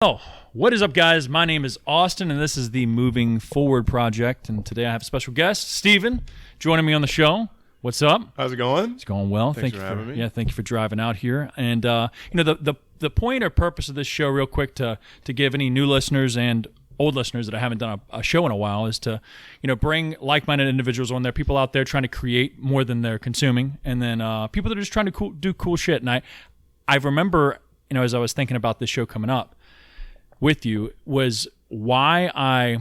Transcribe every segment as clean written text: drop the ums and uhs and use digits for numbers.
Oh, what is up, guys? My name is Austin, and this is the Moving Forward Project. And today I have a special guest, Steven, joining me on the show. What's up? How's it going? It's going well. Thanks for having me. Yeah, thank you for driving out here. And the point or purpose of this show, real quick, to give any new listeners and old listeners that I haven't done a show in a while, is to bring like-minded individuals on there, people out there trying to create more than they're consuming, and then people that are just trying to do cool shit. And I remember, as I was thinking about this show coming up with you, was why I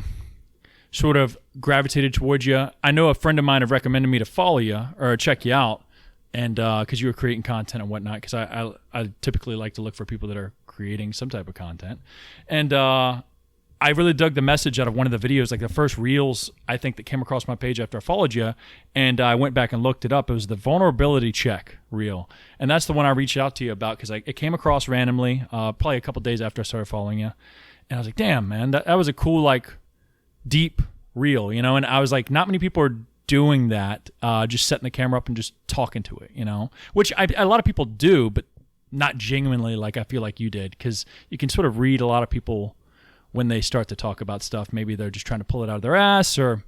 sort of gravitated towards you. I know a friend of mine have recommended me to follow you or check you out, and because you were creating content and whatnot, because I typically like to look for people that are creating some type of content. And I really dug the message out of one of the videos, like the first reels, I think, that came across my page after I followed you, and I went back and looked it up. It was the vulnerability check reel, and that's the one I reached out to you about because it came across randomly, probably a couple days after I started following you, and I was like, damn, man, that was a cool, like, deep reel, and I was like, not many people are doing that, just setting the camera up and just talking to it, which a lot of people do, but not genuinely like I feel like you did, because you can sort of read a lot of people when they start to talk about stuff. Maybe they're just trying to pull it out of their ass or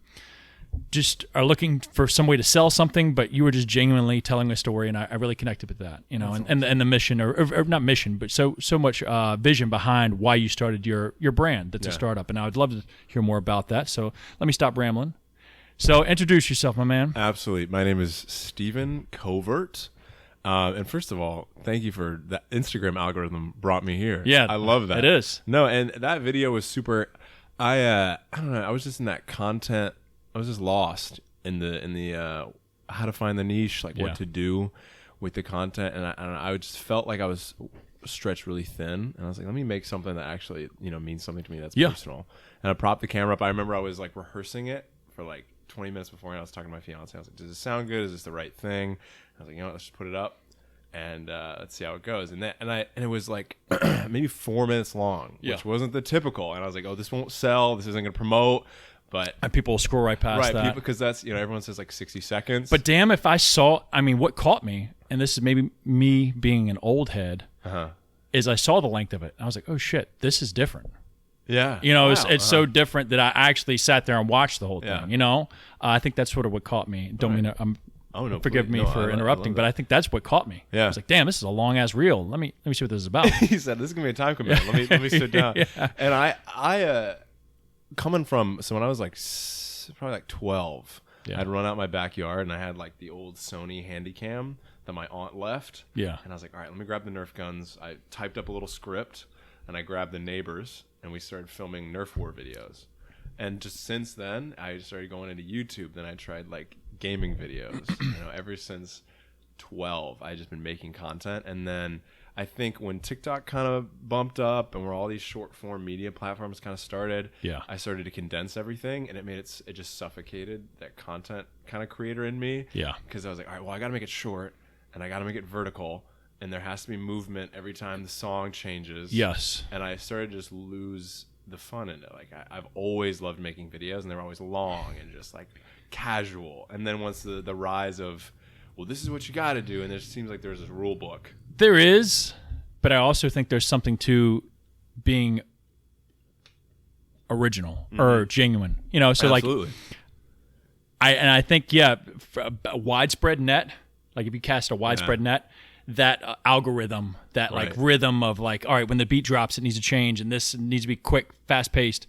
just are looking for some way to sell something, but you were just genuinely telling a story, and I really connected with that, and the mission, or not mission, but so much vision behind why you started your brand that's a startup, and I would love to hear more about that. So let me stop rambling. So introduce yourself, my man. Absolutely. My name is Steven Covert. And first of all, thank you for that. Instagram algorithm brought me here. Yeah, I love that. It is. No, and that video was super. I don't know. I was just in that content. I was just lost in the how to find the niche, like what to do with the content, and I just felt like I was stretched really thin, and I was like, let me make something that actually means something to me that's personal. And I propped the camera up. I remember I was like rehearsing it for like 20 minutes before, and I was talking to my fiance. I was like, does it sound good? Is this the right thing? I was like, let's just put it up and let's see how it goes. And it was like maybe 4 minutes long, which wasn't the typical. And I was like, oh, this won't sell. This isn't going to promote. But and people will scroll right past that. Because that's, everyone says like 60 seconds. But damn, if I saw, what caught me, and this is maybe me being an old head, is I saw the length of it. And I was like, oh shit, this is different. Yeah. It's so different that I actually sat there and watched the whole thing. I think that's sort of what caught me. Don't mean to, forgive me for interrupting, but I think that's what caught me. Yeah. I was like, damn, this is a long ass reel. Let me see what this is about. He said, this is gonna be a time commitment. Let me sit down. And I coming from, so when I was like probably like 12, I'd run out my backyard and I had like the old Sony Handycam that my aunt left. Yeah. And I was like, all right, let me grab the Nerf guns. I typed up a little script and I grabbed the neighbors and we started filming Nerf war videos. And just since then, I started going into YouTube. Then I tried like gaming videos. Ever since 12, I just been making content. And then I think when TikTok kind of bumped up and where all these short form media platforms kind of started, I started to condense everything, and it just suffocated that content kind of creator in me. Yeah. Because I was like, all right, well, I got to make it short and I got to make it vertical. And there has to be movement every time the song changes. Yes. And I started to just lose the fun in it. Like I've always loved making videos, and they're always long and just like casual. And then once the rise of, well, this is what you got to do, and it seems like there's this rule book. There is, but I also think there's something to being original or genuine. So absolutely. Like I think a widespread net. Like if you cast a widespread net, that algorithm, that like rhythm of like, all right, when the beat drops, it needs to change, and this needs to be quick, fast paced.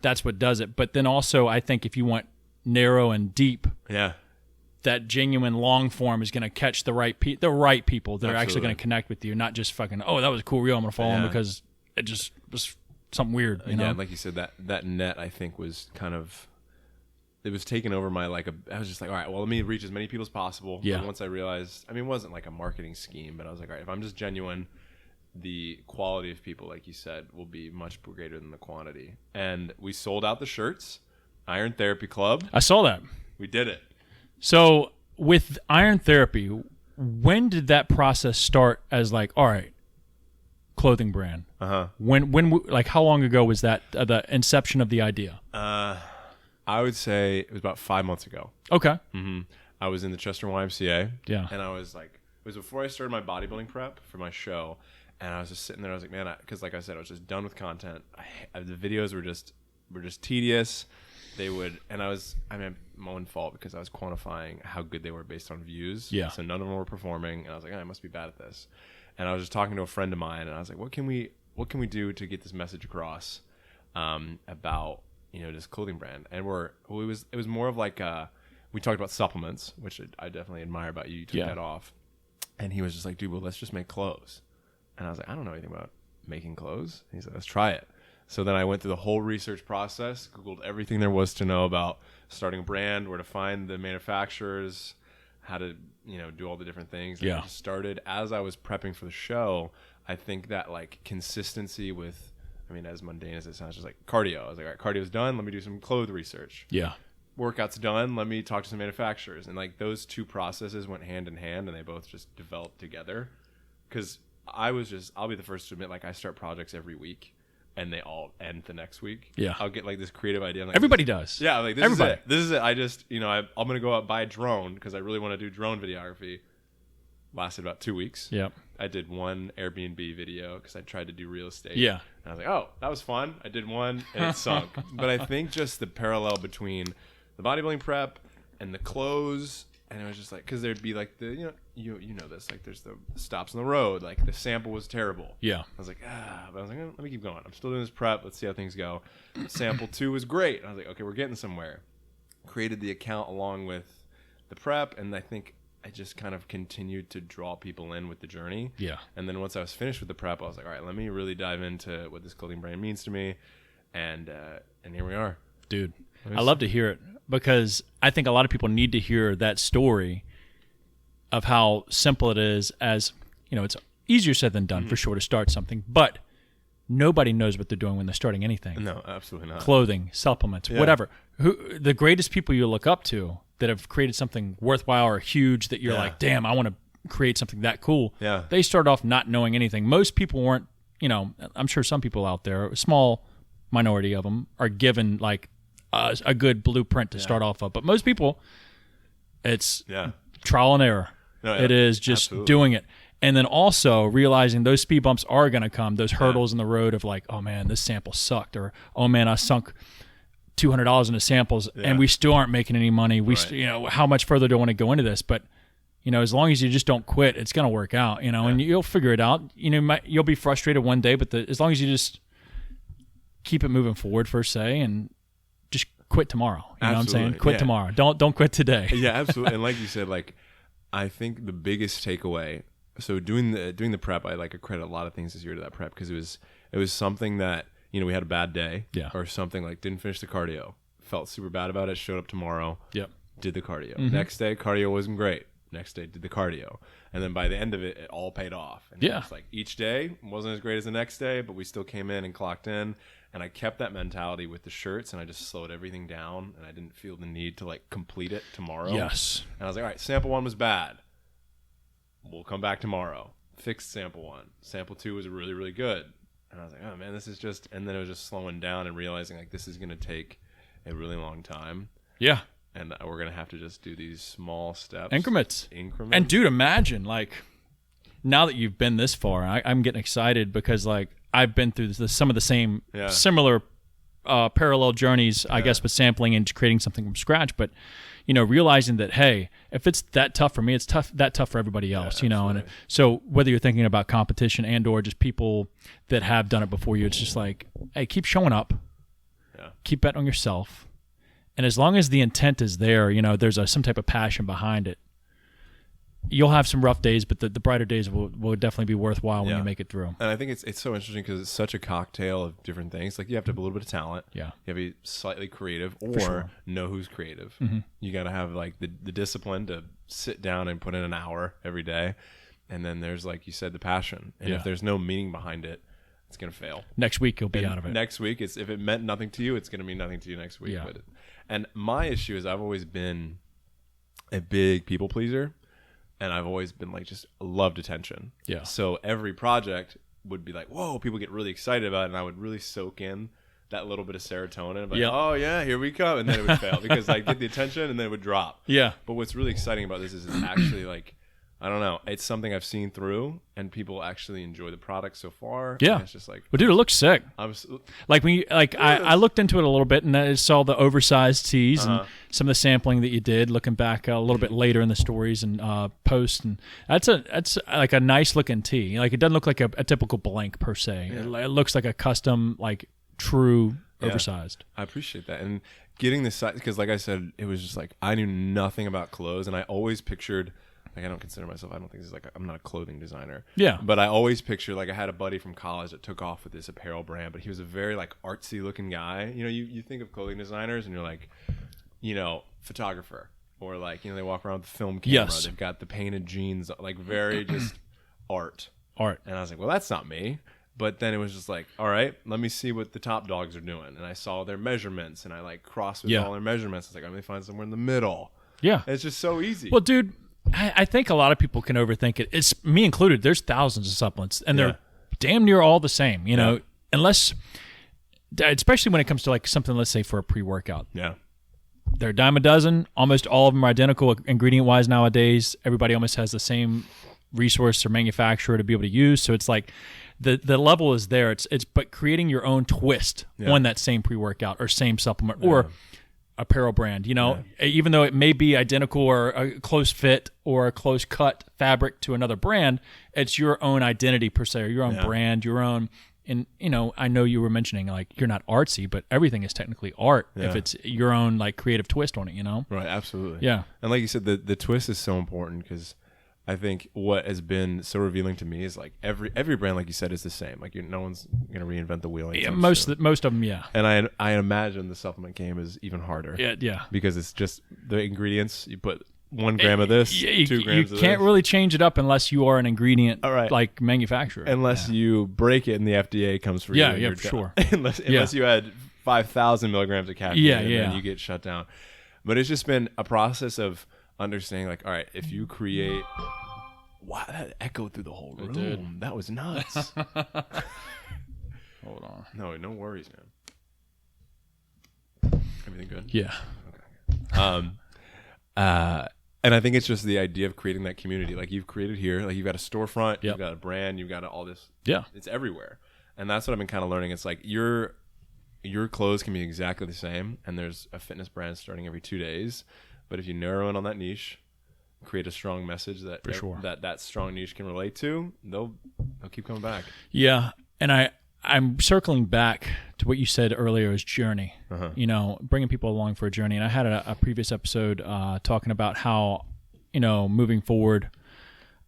That's what does it. But then also, I think if you want narrow and deep, that genuine long form is going to catch the right people that are actually going to connect with you, not just fucking, oh, that was a cool reel, I'm going to follow him because it just was something weird. Yeah, like you said, that net I think was kind of. It was taken over I was just like, all right, well, let me reach as many people as possible. Yeah. And once I realized, it wasn't like a marketing scheme, but I was like, all right, if I'm just genuine, the quality of people, like you said, will be much greater than the quantity. And we sold out the shirts, Iron Therapy Club. I saw that. We did it. So with Iron Therapy, when did that process start as like, all right, clothing brand? When like how long ago was that, the inception of the idea? I would say it was about 5 months ago. Okay. I was in the Chester YMCA. Yeah. And I was like, it was before I started my bodybuilding prep for my show. And I was just sitting there. I was like, man, because like I said, I was just done with content. The videos were just tedious. They would, and I mean, my own fault because I was quantifying how good they were based on views. Yeah. So none of them were performing, and I was like, I must be bad at this. And I was just talking to a friend of mine, and I was like, what can we do to get this message across about this clothing brand? And it was more of like we talked about supplements, which I definitely admire about you. You took that off, and he was just like, dude, well, let's just make clothes. And I was like, I don't know anything about making clothes. And he said, let's try it. So then I went through the whole research process, Googled everything there was to know about starting a brand, where to find the manufacturers, how to, do all the different things. And I just started as I was prepping for the show. I think that like consistency with, I mean, as mundane as it sounds, just like cardio. I was like, all right, cardio's done. Let me do some clothes research. Yeah. Workout's done. Let me talk to some manufacturers. And like those two processes went hand in hand, and they both just developed together. Because I'll be the first to admit, like I start projects every week. And they all end the next week. Yeah, I'll get like this creative idea. I'm like, everybody does. Yeah, I'm like this is it. I just, I'm gonna go out and buy a drone because I really want to do drone videography. Lasted about 2 weeks. Yep. I did one Airbnb video because I tried to do real estate. Yeah. And I was like, oh, that was fun. I did one and it sunk. But I think just the parallel between the bodybuilding prep and the clothes, and it was just like, because there'd be like the you know this, like there's the stops on the road, like the sample was terrible. Yeah. I was like, but I was like, let me keep going. I'm still doing this prep. Let's see how things go. Sample 2 was great. I was like, okay, we're getting somewhere. Created the account along with the prep, and I think I just kind of continued to draw people in with the journey. Yeah. And then once I was finished with the prep, I was like, all right, let me really dive into what this clothing brand means to me, and here we are. Dude, I love to hear it because I think a lot of people need to hear that story of how simple it is. As it's easier said than done for sure to start something, but nobody knows what they're doing when they're starting anything. No, absolutely not. Clothing, supplements, whatever. The greatest people you look up to that have created something worthwhile or huge that you're like, damn, I want to create something that cool. Yeah. They start off not knowing anything. Most people weren't, I'm sure some people out there, a small minority of them, are given like a good blueprint to start off of. But most people, it's trial and error. No, it is just doing it. And then also realizing those speed bumps are going to come, those hurdles in the road of like, oh man, this sample sucked, or oh man, I sunk $200 into samples and we still aren't making any money. How much further do I want to go into this? But as long as you just don't quit, it's going to work out, and you'll figure it out. You'll be frustrated one day, but as long as you just keep it moving forward, per se, and just quit tomorrow. You know what I'm saying? Quit tomorrow. Don't quit today. Yeah, absolutely. And like you said, like I think the biggest takeaway. So doing the prep, I credit a lot of things this year to that prep because it was something that we had a bad day or something, like didn't finish the cardio, felt super bad about it, showed up tomorrow, did the cardio. Next day cardio wasn't great. Next day did the cardio, and then by the end of it, it all paid off. And it was like each day wasn't as great as the next day, but we still came in and clocked in. And I kept that mentality with the shirts, and I just slowed everything down, and I didn't feel the need to complete it tomorrow. Yes. And I was like, all right, sample 1 was bad. We'll come back tomorrow. Fixed sample 1. Sample 2 was really, really good. And I was like, oh man, this is just, and then it was just slowing down and realizing this is going to take a really long time. Yeah. And we're going to have to just do these small steps. Increments. And dude, imagine now that you've been this far, I'm getting excited because I've been through some of the same similar parallel journeys, I guess, with sampling and creating something from scratch. But realizing that, hey, if it's that tough for me, it's tough for everybody else, And so whether you're thinking about competition and or just people that have done it before you, it's just like, hey, keep showing up, keep betting on yourself, and as long as the intent is there, there's some type of passion behind it. You'll have some rough days, but the brighter days will definitely be worthwhile when you make it through. And I think it's so interesting because it's such a cocktail of different things. Like you have to have a little bit of talent. Yeah. You have to be slightly creative or know who's creative. Mm-hmm. You got to have the discipline to sit down and put in an hour every day. And then there's, like you said, the passion. And if there's no meaning behind it, it's going to fail. Next week, you'll be out of it. Next week, if it meant nothing to you, it's going to mean nothing to you next week. Yeah. And my issue is I've always been a big people pleaser. And I've always been just loved attention. Yeah. So every project would be like, whoa, people get really excited about it. And I would really soak in that little bit of serotonin. Oh, yeah, here we come. And then it would fail because I'd get the attention and then it would drop. Yeah. But what's really exciting about this is it's actually I don't know. It's something I've seen through, and people actually enjoy the product so far. Yeah, and it's just like, well, dude, it looks sick. I looked into it a little bit, and I saw the oversized tees and some of the sampling that you did. Looking back a little bit later in the stories and posts, and that's like a nice looking tee. Like it doesn't look like a typical blank per se. Yeah. It looks like a custom, like true oversized. I appreciate that, and getting the size because, like I said, it was just like I knew nothing about clothes, and I always pictured. Like I don't consider myself. I don't think this is like I'm not a clothing designer. Yeah. But I always picture like I had a buddy from college that took off with this apparel brand, but he was a very like artsy looking guy. You know, you think of clothing designers and you're like, you know, photographer or like, you know, they walk around with the film camera. Yes. They've got the painted jeans, like very just art. Art. And I was like, well, that's not me. But then it was just like, all right, let me see what the top dogs are doing. And I saw their measurements and I like crossed with all their measurements. I was like, let me find somewhere in the middle. Yeah. It's just so easy. Well, dude, I think a lot of people can overthink it. It's me included. There's thousands of supplements, and they're damn near all the same. You know, unless, especially when it comes to like something, let's say for a pre-workout. Yeah, they're a dime a dozen. Almost all of them are identical ingredient-wise nowadays. Everybody almost has the same resource or manufacturer to be able to use. So it's like the level is there. It's but creating your own twist on that same pre-workout or same supplement or apparel brand, you know, even though it may be identical or a close fit or a close cut fabric to another brand, it's your own identity per se, or your own brand, your own. And, you know, I know you were mentioning like you're not artsy, but everything is technically art if it's your own like creative twist on it, you know? Right, absolutely. Yeah. And like you said, the twist is so important because I think what has been so revealing to me is like every brand, like you said, is the same. Like no one's gonna reinvent the wheel. Yeah, most of them, yeah. And I imagine the supplement game is even harder. Yeah. Because it's just the ingredients. You put 1 gram of this, 2 grams. You can't really change it up unless you are an ingredient like manufacturer. Unless you break it and the FDA comes for you. Yeah, for sure. unless you had 5,000 milligrams of caffeine, and then you get shut down. But it's just been a process of understanding like, all right, if you create wow, that echoed through the whole room. That was nuts. Hold on. No worries, man. Everything good? Yeah. Okay. And I think it's just the idea of creating that community like you've created here. Like you've got a storefront, you've got a brand, you've got all this. Yeah. It's everywhere. And that's what I've been kind of learning. It's like your clothes can be exactly the same and there's a fitness brand starting every 2 days. But if you narrow in on that niche, create a strong message that that strong niche can relate to, they'll keep coming back. Yeah, and I'm circling back to what you said earlier as journey. You know, bringing people along for a journey. And I had a previous episode talking about how, you know, moving forward,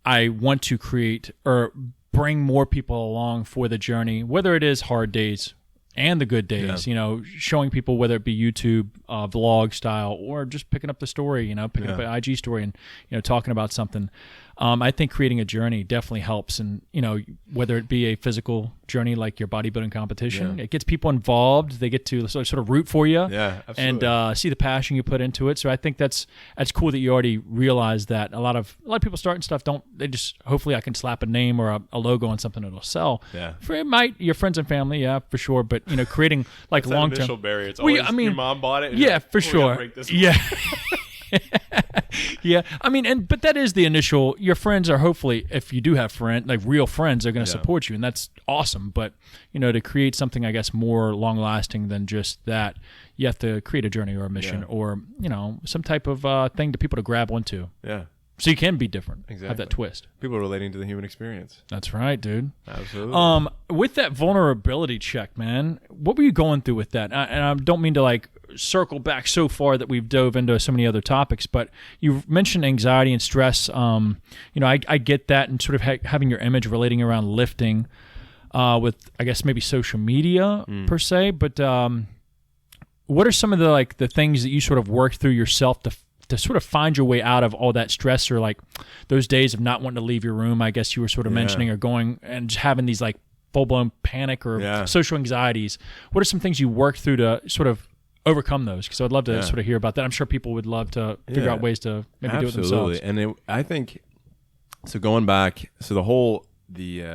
I want to create or bring more people along for the journey, whether it is hard days and the good days, you know, showing people whether it be YouTube, vlog style, or just picking up the story, you know, picking up an IG story and, you know, talking about something. I think creating a journey definitely helps. And, you know, whether it be a physical journey like your bodybuilding competition, it gets people involved. They get to sort of root for you and see the passion you put into it. So I think that's cool that you already realize that a lot of people starting stuff they just, hopefully I can slap a name or a logo on something that'll sell. Yeah. For your friends and family, for sure. But, you know, creating like long-term. Initial barrier. It's always, your mom bought it. Yeah, for sure. Yeah. Yeah, I mean, but that is the initial. Your friends are hopefully, if you do have friends, like real friends, are going to support you, and that's awesome. But you know, to create something, I guess, more long lasting than just that, you have to create a journey or a mission, or you know, some type of thing to people to grab onto. Yeah. So you can be different. Exactly. Have that twist. People are relating to the human experience. That's right, dude. Absolutely. With that vulnerability check, man, what were you going through with that? And I don't mean to like circle back so far that we've dove into so many other topics, but you mentioned anxiety and stress. You know, I get that, and sort of having your image relating around lifting with, I guess, maybe social media per se. But what are some of the things that you sort of worked through yourself to sort of find your way out of all that stress, or like those days of not wanting to leave your room, I guess you were sort of mentioning, or going and just having these like full-blown panic or social anxieties? What are some things you worked through to sort of overcome those? Because I'd love to sort of hear about that. I'm sure people would love to figure out ways to maybe do it themselves. And I think, so going back, so the whole, the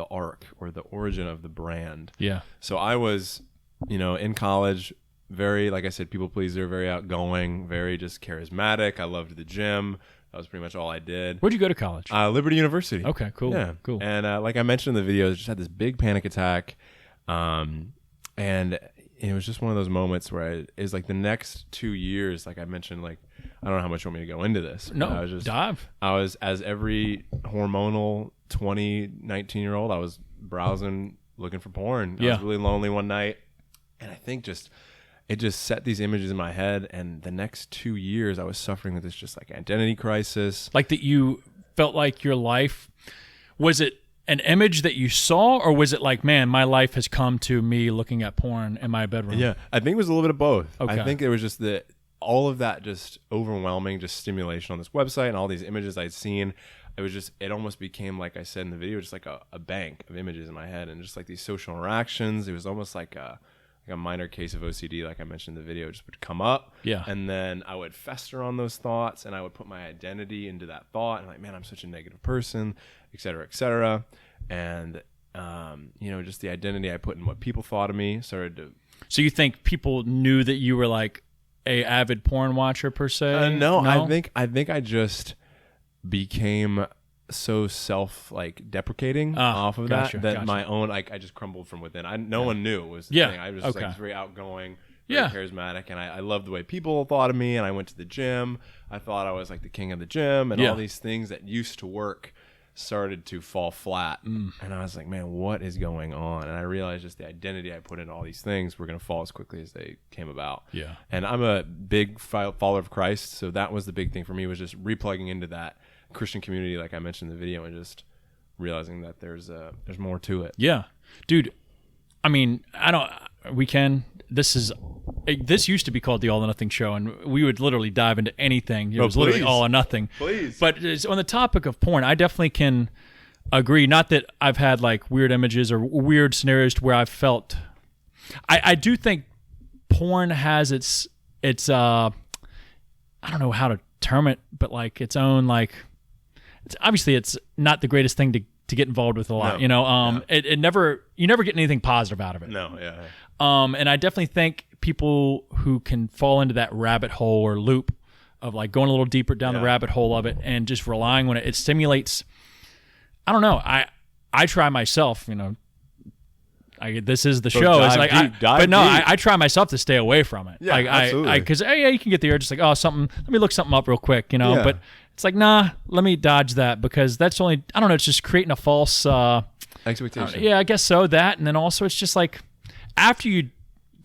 arc or the origin of the brand. Yeah. So I was, you know, in college, very, like I said, people pleaser, very outgoing, very just charismatic. I loved the gym. That was pretty much all I did. Where'd you go to college? Liberty University. Okay, cool. Yeah, cool. And like I mentioned in the video, I just had this big panic attack, and it was just one of those moments where it was like the next 2 years, like I mentioned, like I don't know how much you want me to go into this. No, I was just, dive. I was, as every hormonal 19-year-old, I was browsing, looking for porn. I was really lonely one night, and I think it just set these images in my head, and the next 2 years I was suffering with this just like identity crisis. Like that you felt like your life, was it an image that you saw, or was it like, man, my life has come to me looking at porn in my bedroom? Yeah, I think it was a little bit of both. Okay. I think it was just all of that just overwhelming just stimulation on this website and all these images I'd seen. It almost became, like I said in the video, just like a bank of images in my head, and just like these social interactions. It was almost like a minor case of OCD, like I mentioned in the video, just would come up. Yeah. And then I would fester on those thoughts, and I would put my identity into that thought, and like, man, I'm such a negative person, et cetera, et cetera. And, just the identity I put in what people thought of me started to... So you think people knew that you were like a avid porn watcher per se? No, I think I just became so deprecating off of that my own, like, I just crumbled from within. No one knew was the thing. I was just like very outgoing, very charismatic, and I loved the way people thought of me. And I went to the gym. I thought I was like the king of the gym, and all these things that used to work started to fall flat. And I was like, man, what is going on? And I realized just the identity I put in all these things were going to fall as quickly as they came about. Yeah. And I'm a big follower of Christ, so that was the big thing for me, was just replugging into that Christian community, like I mentioned in the video, and just realizing that there's more to it. Yeah, dude. I mean, this used to be called the All or Nothing Show, and we would literally dive into anything. It was literally all or nothing. Please. But on the topic of porn, I definitely can agree. Not that I've had like weird images or weird scenarios to where I've felt. I do think porn has its I don't know how to term it, but like its own like. Obviously, it's not the greatest thing to get involved with a lot. No. You never get anything positive out of it. No, yeah. And I definitely think people who can fall into that rabbit hole or loop of like going a little deeper down the rabbit hole of it and just relying on it stimulates. I don't know. I try myself. This is the show. It's like, I try myself to stay away from it. Yeah, like, absolutely. Because you can get the urge, just like, something. Let me look something up real quick, But it's like, nah, let me dodge that, because that's only, I don't know, it's just creating a false expectation. Yeah, I guess so. That, and then also it's just like after you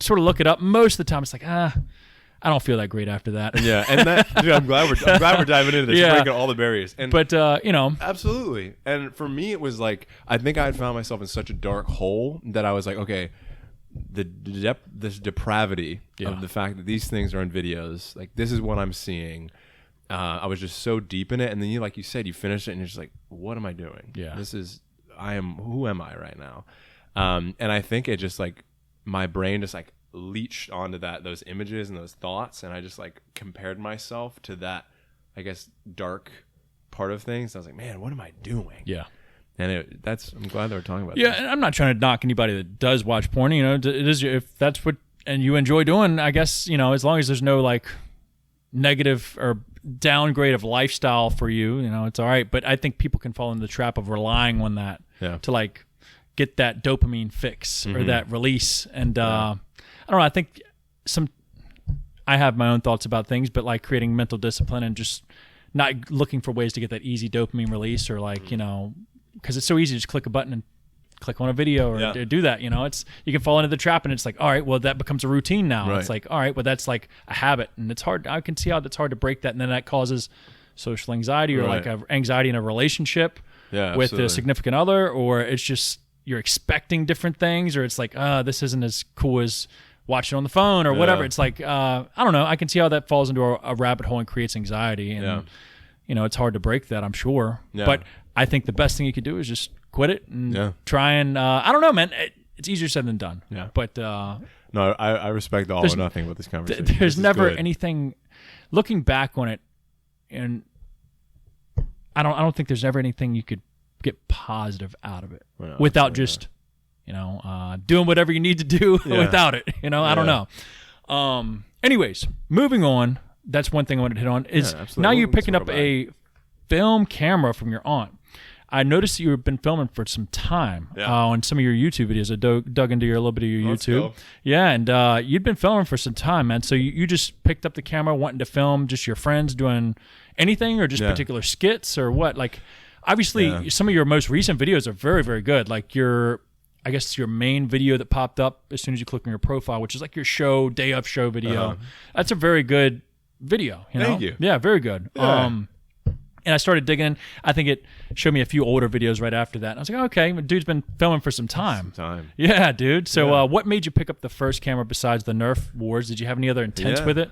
sort of look it up, most of the time it's like, I don't feel that great after that. Yeah, and that, dude, I'm glad we're diving into this. Breaking all the barriers. But absolutely. And for me, it was like, I think I had found myself in such a dark hole that I was like, okay, this depravity of the fact that these things are in videos, like this is what I'm seeing. I was just so deep in it, and then like you said, you finish it, and you're just like, what am I doing? Yeah, who am I right now? And I think it just like my brain just like leached onto those images and those thoughts, and I just like compared myself to that, I guess, dark part of things. I was like, man, what am I doing? Yeah. And I'm glad they were talking about this. And I'm not trying to knock anybody that does watch porn. It is, if that's what and you enjoy doing, I guess, as long as there's no like negative or downgrade of lifestyle for you, it's all right. But I think people can fall into the trap of relying on that to like get that dopamine fix or that release. And I don't know. I think I have my own thoughts about things, but like creating mental discipline and just not looking for ways to get that easy dopamine release, or like, because it's so easy to just click a button and click on a video or do that. It's, you can fall into the trap, and it's like, all right, well, that becomes a routine now. Right. It's like, all right, well, that's like a habit, and it's hard. I can see how that's hard to break that. And then that causes social anxiety or like anxiety in a relationship with a significant other, or it's just, you're expecting different things, or it's like, this isn't as cool as watching on the phone or whatever. It's like, I don't know. I can see how that falls into a rabbit hole and creates anxiety. And, it's hard to break that, I'm sure. Yeah. But I think the best thing you could do is just quit it and try and, I don't know, man. It's easier said than done. Yeah. But, no, I respect the all or nothing about this conversation. There's never anything, looking back on it, and I don't think there's ever anything you could get positive out of it without just, doing whatever you need to do without it. I don't know. Anyways, moving on. That's one thing I wanted to hit on is now you're picking up a film camera from your aunt. I noticed that you've been filming for some time on some of your YouTube videos. I dug into a little bit of your YouTube. Yeah, and you'd been filming for some time, man. So you just picked up the camera, wanting to film just your friends doing anything or just particular skits or what? Like, obviously, some of your most recent videos are very, very good. Like I guess your main video that popped up as soon as you click on your profile, which is like your day of show video. That's a very good video. Thank you. Yeah, very good. Yeah. And I started digging in. I think it showed me a few older videos right after that. And I was like, okay, dude's been filming for some time. Yeah, dude. So what made you pick up the first camera besides the Nerf wars? Did you have any other intents with it?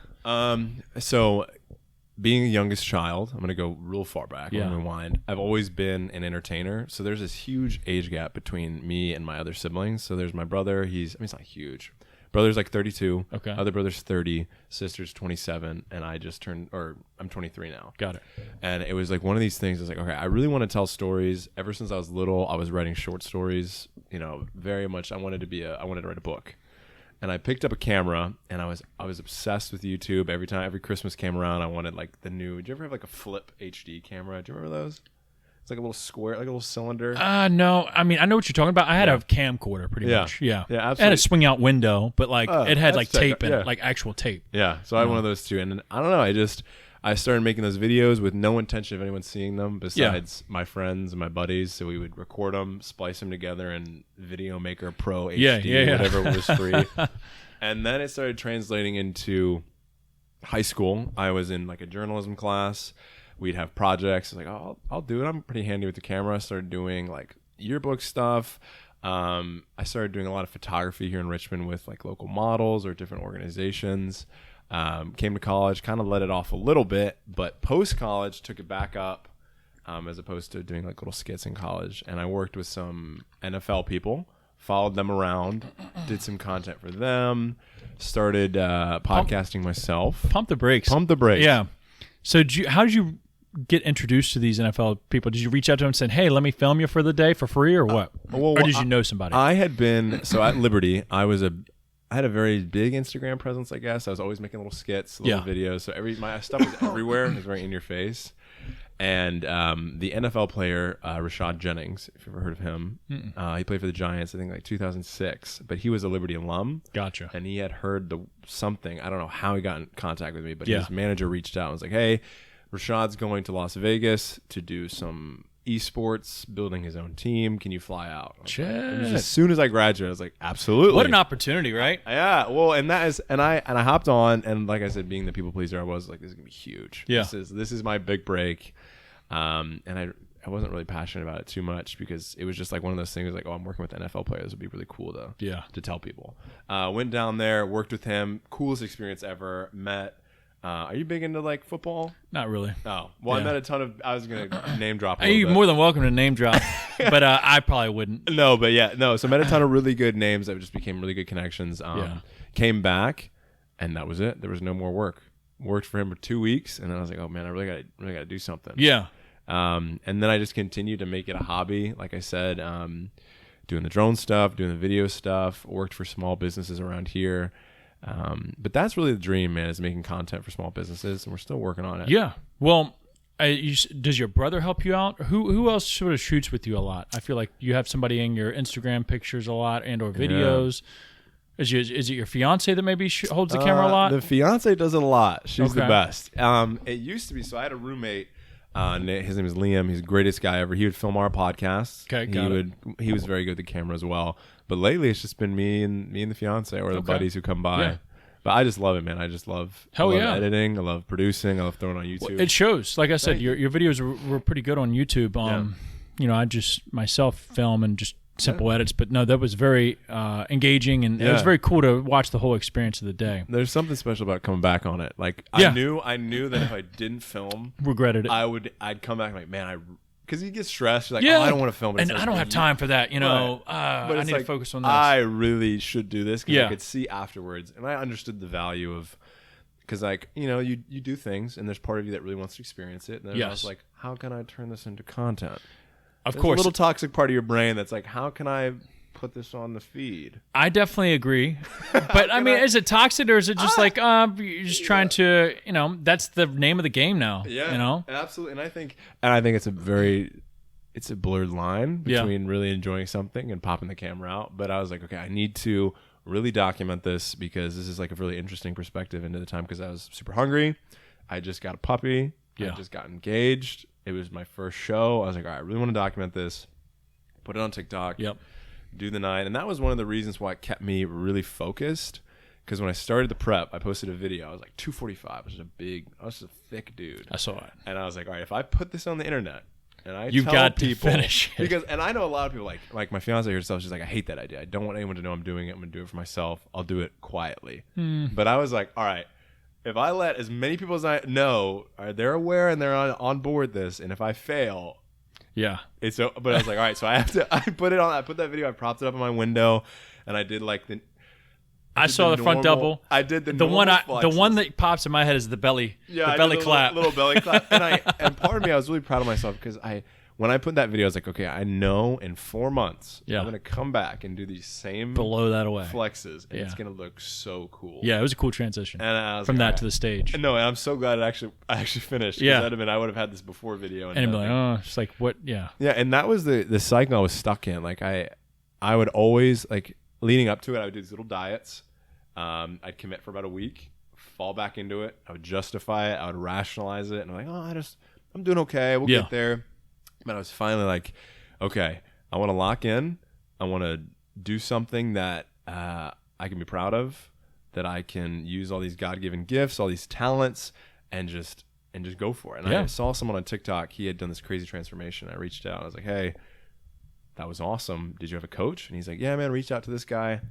So being a youngest child, I'm going to go real far back. I'm going to rewind. I've always been an entertainer. So there's this huge age gap between me and my other siblings. So there's my brother. It's not huge. Brother's like 32. Okay. Other brother's 30. Sister's 27. And I'm 23 now. Got it. And it was like one of these things. I was like, okay, I really want to tell stories. Ever since I was little, I was writing short stories. Very much. I wanted to write a book. And I picked up a camera, and I was obsessed with YouTube. Every Christmas came around, I wanted like the new. Did you ever have like a flip HD camera? Do you remember those? It's like a little square, like a little cylinder. No. I mean, I know what you're talking about. I had a camcorder pretty much. Yeah. Yeah, absolutely. It had a swing out window, but like it had like tape in it, like actual tape. Yeah. So I had one of those too. And then, I don't know. I started making those videos with no intention of anyone seeing them besides my friends and my buddies. So we would record them, splice them together in Video Maker Pro HD, whatever was free. And then it started translating into high school. I was in like a journalism class. We'd have projects. I was like, oh, I'll do it. I'm pretty handy with the camera. I started doing like yearbook stuff. I started doing a lot of photography here in Richmond with like local models or different organizations. Came to college, kind of let it off a little bit, but post-college took it back up as opposed to doing like little skits in college. And I worked with some NFL people, followed them around, did some content for them, started podcasting myself. Pump the brakes. Yeah. So how did you get introduced to these NFL people? Did you reach out to them and say, hey, let me film you for the day for free or what? Or did you know somebody? I had been, so at Liberty, I had a very big Instagram presence, I guess. I was always making little skits, little videos. So my stuff was everywhere. It was right in your face. And the NFL player, Rashad Jennings, if you've ever heard of him, he played for the Giants, I think like 2006. But he was a Liberty alum. Gotcha. And he had heard something. I don't know how he got in contact with me, but his manager reached out and was like, hey, Rashad's going to Las Vegas to do some esports, building his own team. Can you fly out? As soon as I graduated, I was like, absolutely. What an opportunity, right? Yeah. Well, and I hopped on, and like I said, being the people pleaser I was like, this is gonna be huge. Yeah. This is my big break. And I wasn't really passionate about it too much because it was just like one of those things like, oh, I'm working with NFL players. It would be really cool to tell people. Went down there, worked with him. Coolest experience ever. Met. Are you big into like football? Not really. Oh, well, I met a ton of. I was gonna name drop. You're more than welcome to name drop, but I probably wouldn't. No, but So met a ton of really good names that just became really good connections. Came back, and that was it. There was no more work. Worked for him for 2 weeks, and then I was like, oh man, I really got to do something. Yeah. And then I just continued to make it a hobby. Like I said, doing the drone stuff, doing the video stuff. Worked for small businesses around here. But that's really the dream, man, is making content for small businesses, and we're still working on it. Yeah. Well, does your brother help you out? Who else sort of shoots with you a lot? I feel like you have somebody in your Instagram pictures a lot and or videos. Yeah. Is it your fiance that maybe holds the camera a lot? The fiance does it a lot. She's the best. It used to be, so I had a roommate. His name is Liam. He's the greatest guy ever. He would film our podcasts. Okay, he was very good with the camera as well. But lately, it's just been me and the fiance or the buddies who come by. Yeah. But I just love it, man. I love editing. I love producing. I love throwing it on YouTube. Well, it shows. Like I said, your videos were pretty good on YouTube. I just myself film and just simple edits. But no, that was very engaging, and it was very cool to watch the whole experience of the day. There's something special about coming back on it. Like I knew that if I didn't film, regretted it, I'd come back like, man, because you get stressed. You're like, oh, I don't want to film it. And I don't have time for that, but I need to focus on this. I really should do this because I could see afterwards. And I understood the value of, because like, you do things and there's part of you that really wants to experience it. And then I was like, how can I turn this into content? Of course. A little toxic part of your brain that's like, how can I put this on the feed. I definitely agree. But I mean, is it toxic or is it just like you're just trying to, that's the name of the game now. Yeah, absolutely. And I think it's it's a blurred line between really enjoying something and popping the camera out. But I was like, okay, I need to really document this because this is like a really interesting perspective into the time, because I was super hungry. I just got a puppy. I just got engaged. It was my first show. I was like, all right, I really want to document this. Put it on TikTok. Yep. Do the 9. And that was one of the reasons why it kept me really focused. Because when I started the prep, I posted a video. I was like 245. I was a thick dude. I saw it. And I was like, all right, if I put this on the internet and I you tell got people, to finish it. and I know a lot of people like my fiance herself. She's like, I hate that idea. I don't want anyone to know I'm doing it. I'm gonna do it for myself. I'll do it quietly. But I was like, all right, if I let as many people as I know, they're aware and they're on board this, and if I fail, it's. But I was like, all right, so I have to. I put that video. I propped it up in my window, and I did like the. I saw the front double. I did the one. The one that pops in my head is the belly. Yeah, the belly clap. Little belly clap. And part of me, I was really proud of myself because when I put that video, I was like, okay, I know in 4 months I'm gonna come back and do these same blow that away flexes, and it's gonna look so cool. Yeah, it was a cool transition from that to the stage. No, and I'm so glad I actually finished. Yeah, I would have had this before video, and be like, oh, it's like what? Yeah, yeah, and that was the cycle I was stuck in. Like I would always like leading up to it, I would do these little diets. I'd commit for about a week, fall back into it. I would justify it. I would rationalize it. And I'm like, I'm doing okay. We'll get there. But I was finally like, okay, I want to lock in. I want to do something that I can be proud of, that I can use all these God-given gifts, all these talents, and just go for it. And I saw someone on TikTok. He had done this crazy transformation. I reached out. I was like, hey, that was awesome. Did you have a coach? And he's like, yeah, man, reached out to this guy.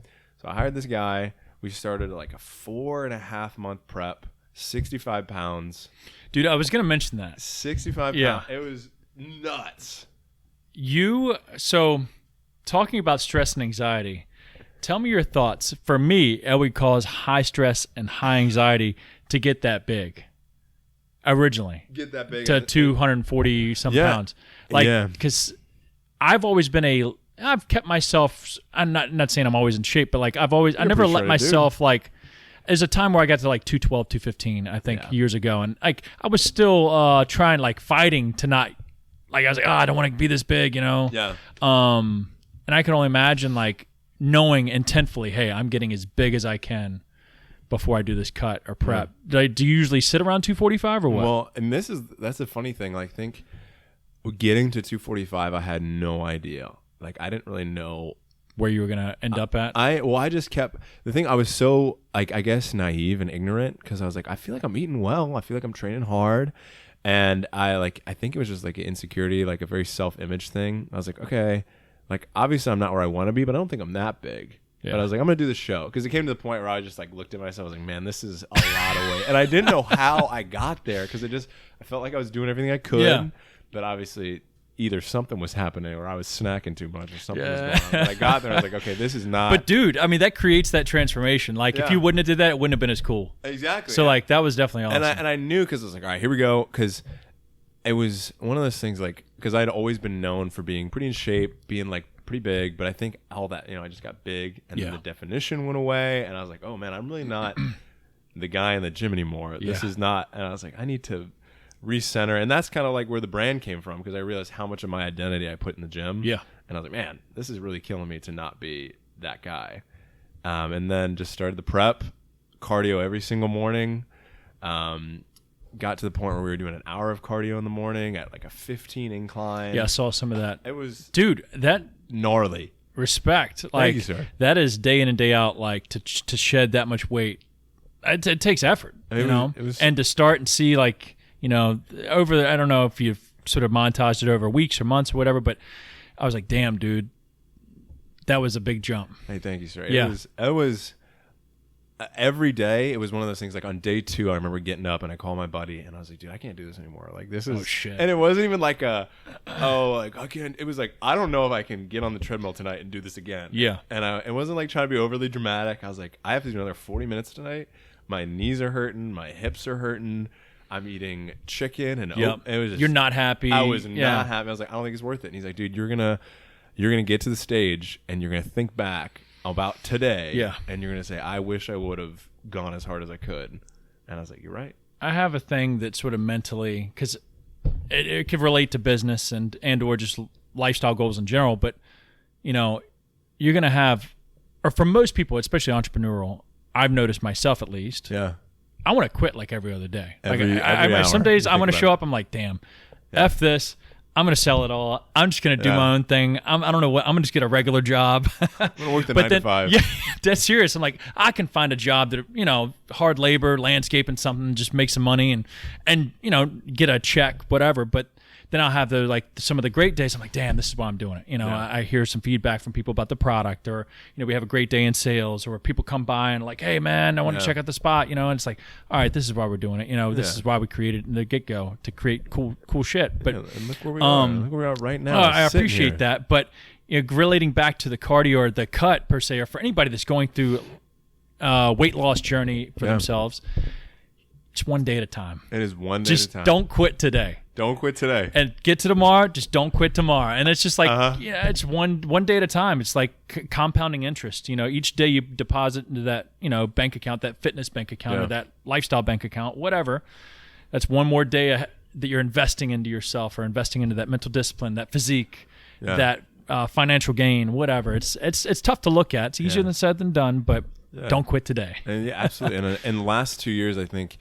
So I hired this guy. We started like a 4.5 month prep, 65 pounds. Dude, I was going to mention that. 65 pounds. It was nuts. So talking about stress and anxiety, tell me your thoughts. For me, it would cause high stress and high anxiety to get that big. Originally. Get that big. To 240 some pounds. Because I've always been I've kept myself. I'm not saying I'm always in shape, but like I never let myself like. There's a time where I got to like 212, 215, I think years ago, and like I was still trying, like fighting to not, like I was like, I don't want to be this big, Yeah. And I can only imagine like knowing intentfully, hey, I'm getting as big as I can before I do this cut or prep. Do you usually sit around 245 or what? Well, and that's a funny thing. Like, think getting to 245, I had no idea. Like, I didn't really know where you were going to end up at. I just kept the thing. I was so like, I guess, naive and ignorant, because I was like, I feel like I'm eating well. I feel like I'm training hard. And I think it was just like an insecurity, like a very self-image thing. I was like, okay, like obviously I'm not where I want to be, but I don't think I'm that big. Yeah. But I was like, I'm going to do the show. Because it came to the point where I just like looked at myself. I was like, man, this is a lot of weight. And I didn't know how I got there, because I felt like I was doing everything I could. Yeah. But obviously either something was happening or I was snacking too much or something was going on. But I got there and I was like, okay, this is not. But dude, I mean, that creates that transformation. Like if you wouldn't have did that, it wouldn't have been as cool. Exactly. So like that was definitely awesome. And I knew, because I was like, all right, here we go. Because it was one of those things, like, because I'd always been known for being pretty in shape, being like pretty big. But I think all that, I just got big, and then the definition went away. And I was like, oh man, I'm really not the guy in the gym anymore. This is not. And I was like, I need to recenter. And that's kind of like where the brand came from, because I realized how much of my identity I put in the gym. Yeah. And I was like, man, this is really killing me to not be that guy. And then just started the prep, cardio every single morning. Got to the point where we were doing an hour of cardio in the morning at like a 15 incline. Yeah, I saw some of that. It was, dude, that gnarly. Respect. Like, thank you, sir. That is day in and day out. Like to shed that much weight, it takes effort. It was, and to start and see like. I don't know if you've sort of montaged it over weeks or months or whatever, but I was like, damn, dude, that was a big jump. Hey, thank you, sir. Yeah. It was every day. It was one of those things, like on day 2, I remember getting up and I called my buddy and I was like, dude, I can't do this anymore. Like, this is, shit. And it wasn't even like I can't, it was like, I don't know if I can get on the treadmill tonight and do this again. Yeah. And it wasn't like trying to be overly dramatic. I was like, I have to do another 40 minutes tonight. My knees are hurting. My hips are hurting. I'm eating chicken and it was just, you're not happy. I was not happy. I was like, I don't think it's worth it. And he's like, dude, you're gonna you're going to get to the stage and you're going to think back about today. Yeah. And you're going to say, I wish I would have gone as hard as I could. And I was like, you're right. I have a thing that sort of mentally, because it could relate to business and or just lifestyle goals in general. But, you know, you're going to have, or for most people, especially entrepreneurial, I've noticed myself at least. Yeah. I want to quit like every other day. Every hour, some days I want to think show about up. I'm like, damn, F this. I'm going to sell it all. I'm just going to do my own thing. I don't know what. I'm going to just get a regular job. I'm going to work the 9 to 5. Yeah, that's serious. I'm like, I can find a job that, you know, hard labor, landscaping, something, just make some money and you know, get a check, whatever. But then I'll have some of the great days. I'm like, damn, this is why I'm doing it. You know, I hear some feedback from people about the product, or, you know, we have a great day in sales, or people come by and like, hey man, I want to check out the spot, you know, and it's like, all right, this is why we're doing it. You know, this is why we created the get-go, to create cool shit. But and look where we are. Look where we are right now. I appreciate that. But, you know, relating back to the cardio or the cut per se, or for anybody that's going through weight loss journey for themselves, it's one day at a time. It is one day at a time. Just don't quit today. Don't quit today. And get to tomorrow. Just don't quit tomorrow. And it's just like, it's one day at a time. It's like compounding interest. You know, each day you deposit into that, you know, bank account, that fitness bank account, or that lifestyle bank account, whatever. That's one more day that you're investing into yourself, or investing into that mental discipline, that physique, that financial gain, whatever. It's tough to look at. It's easier than said than done, but don't quit today. And absolutely. And in the last 2 years, I think,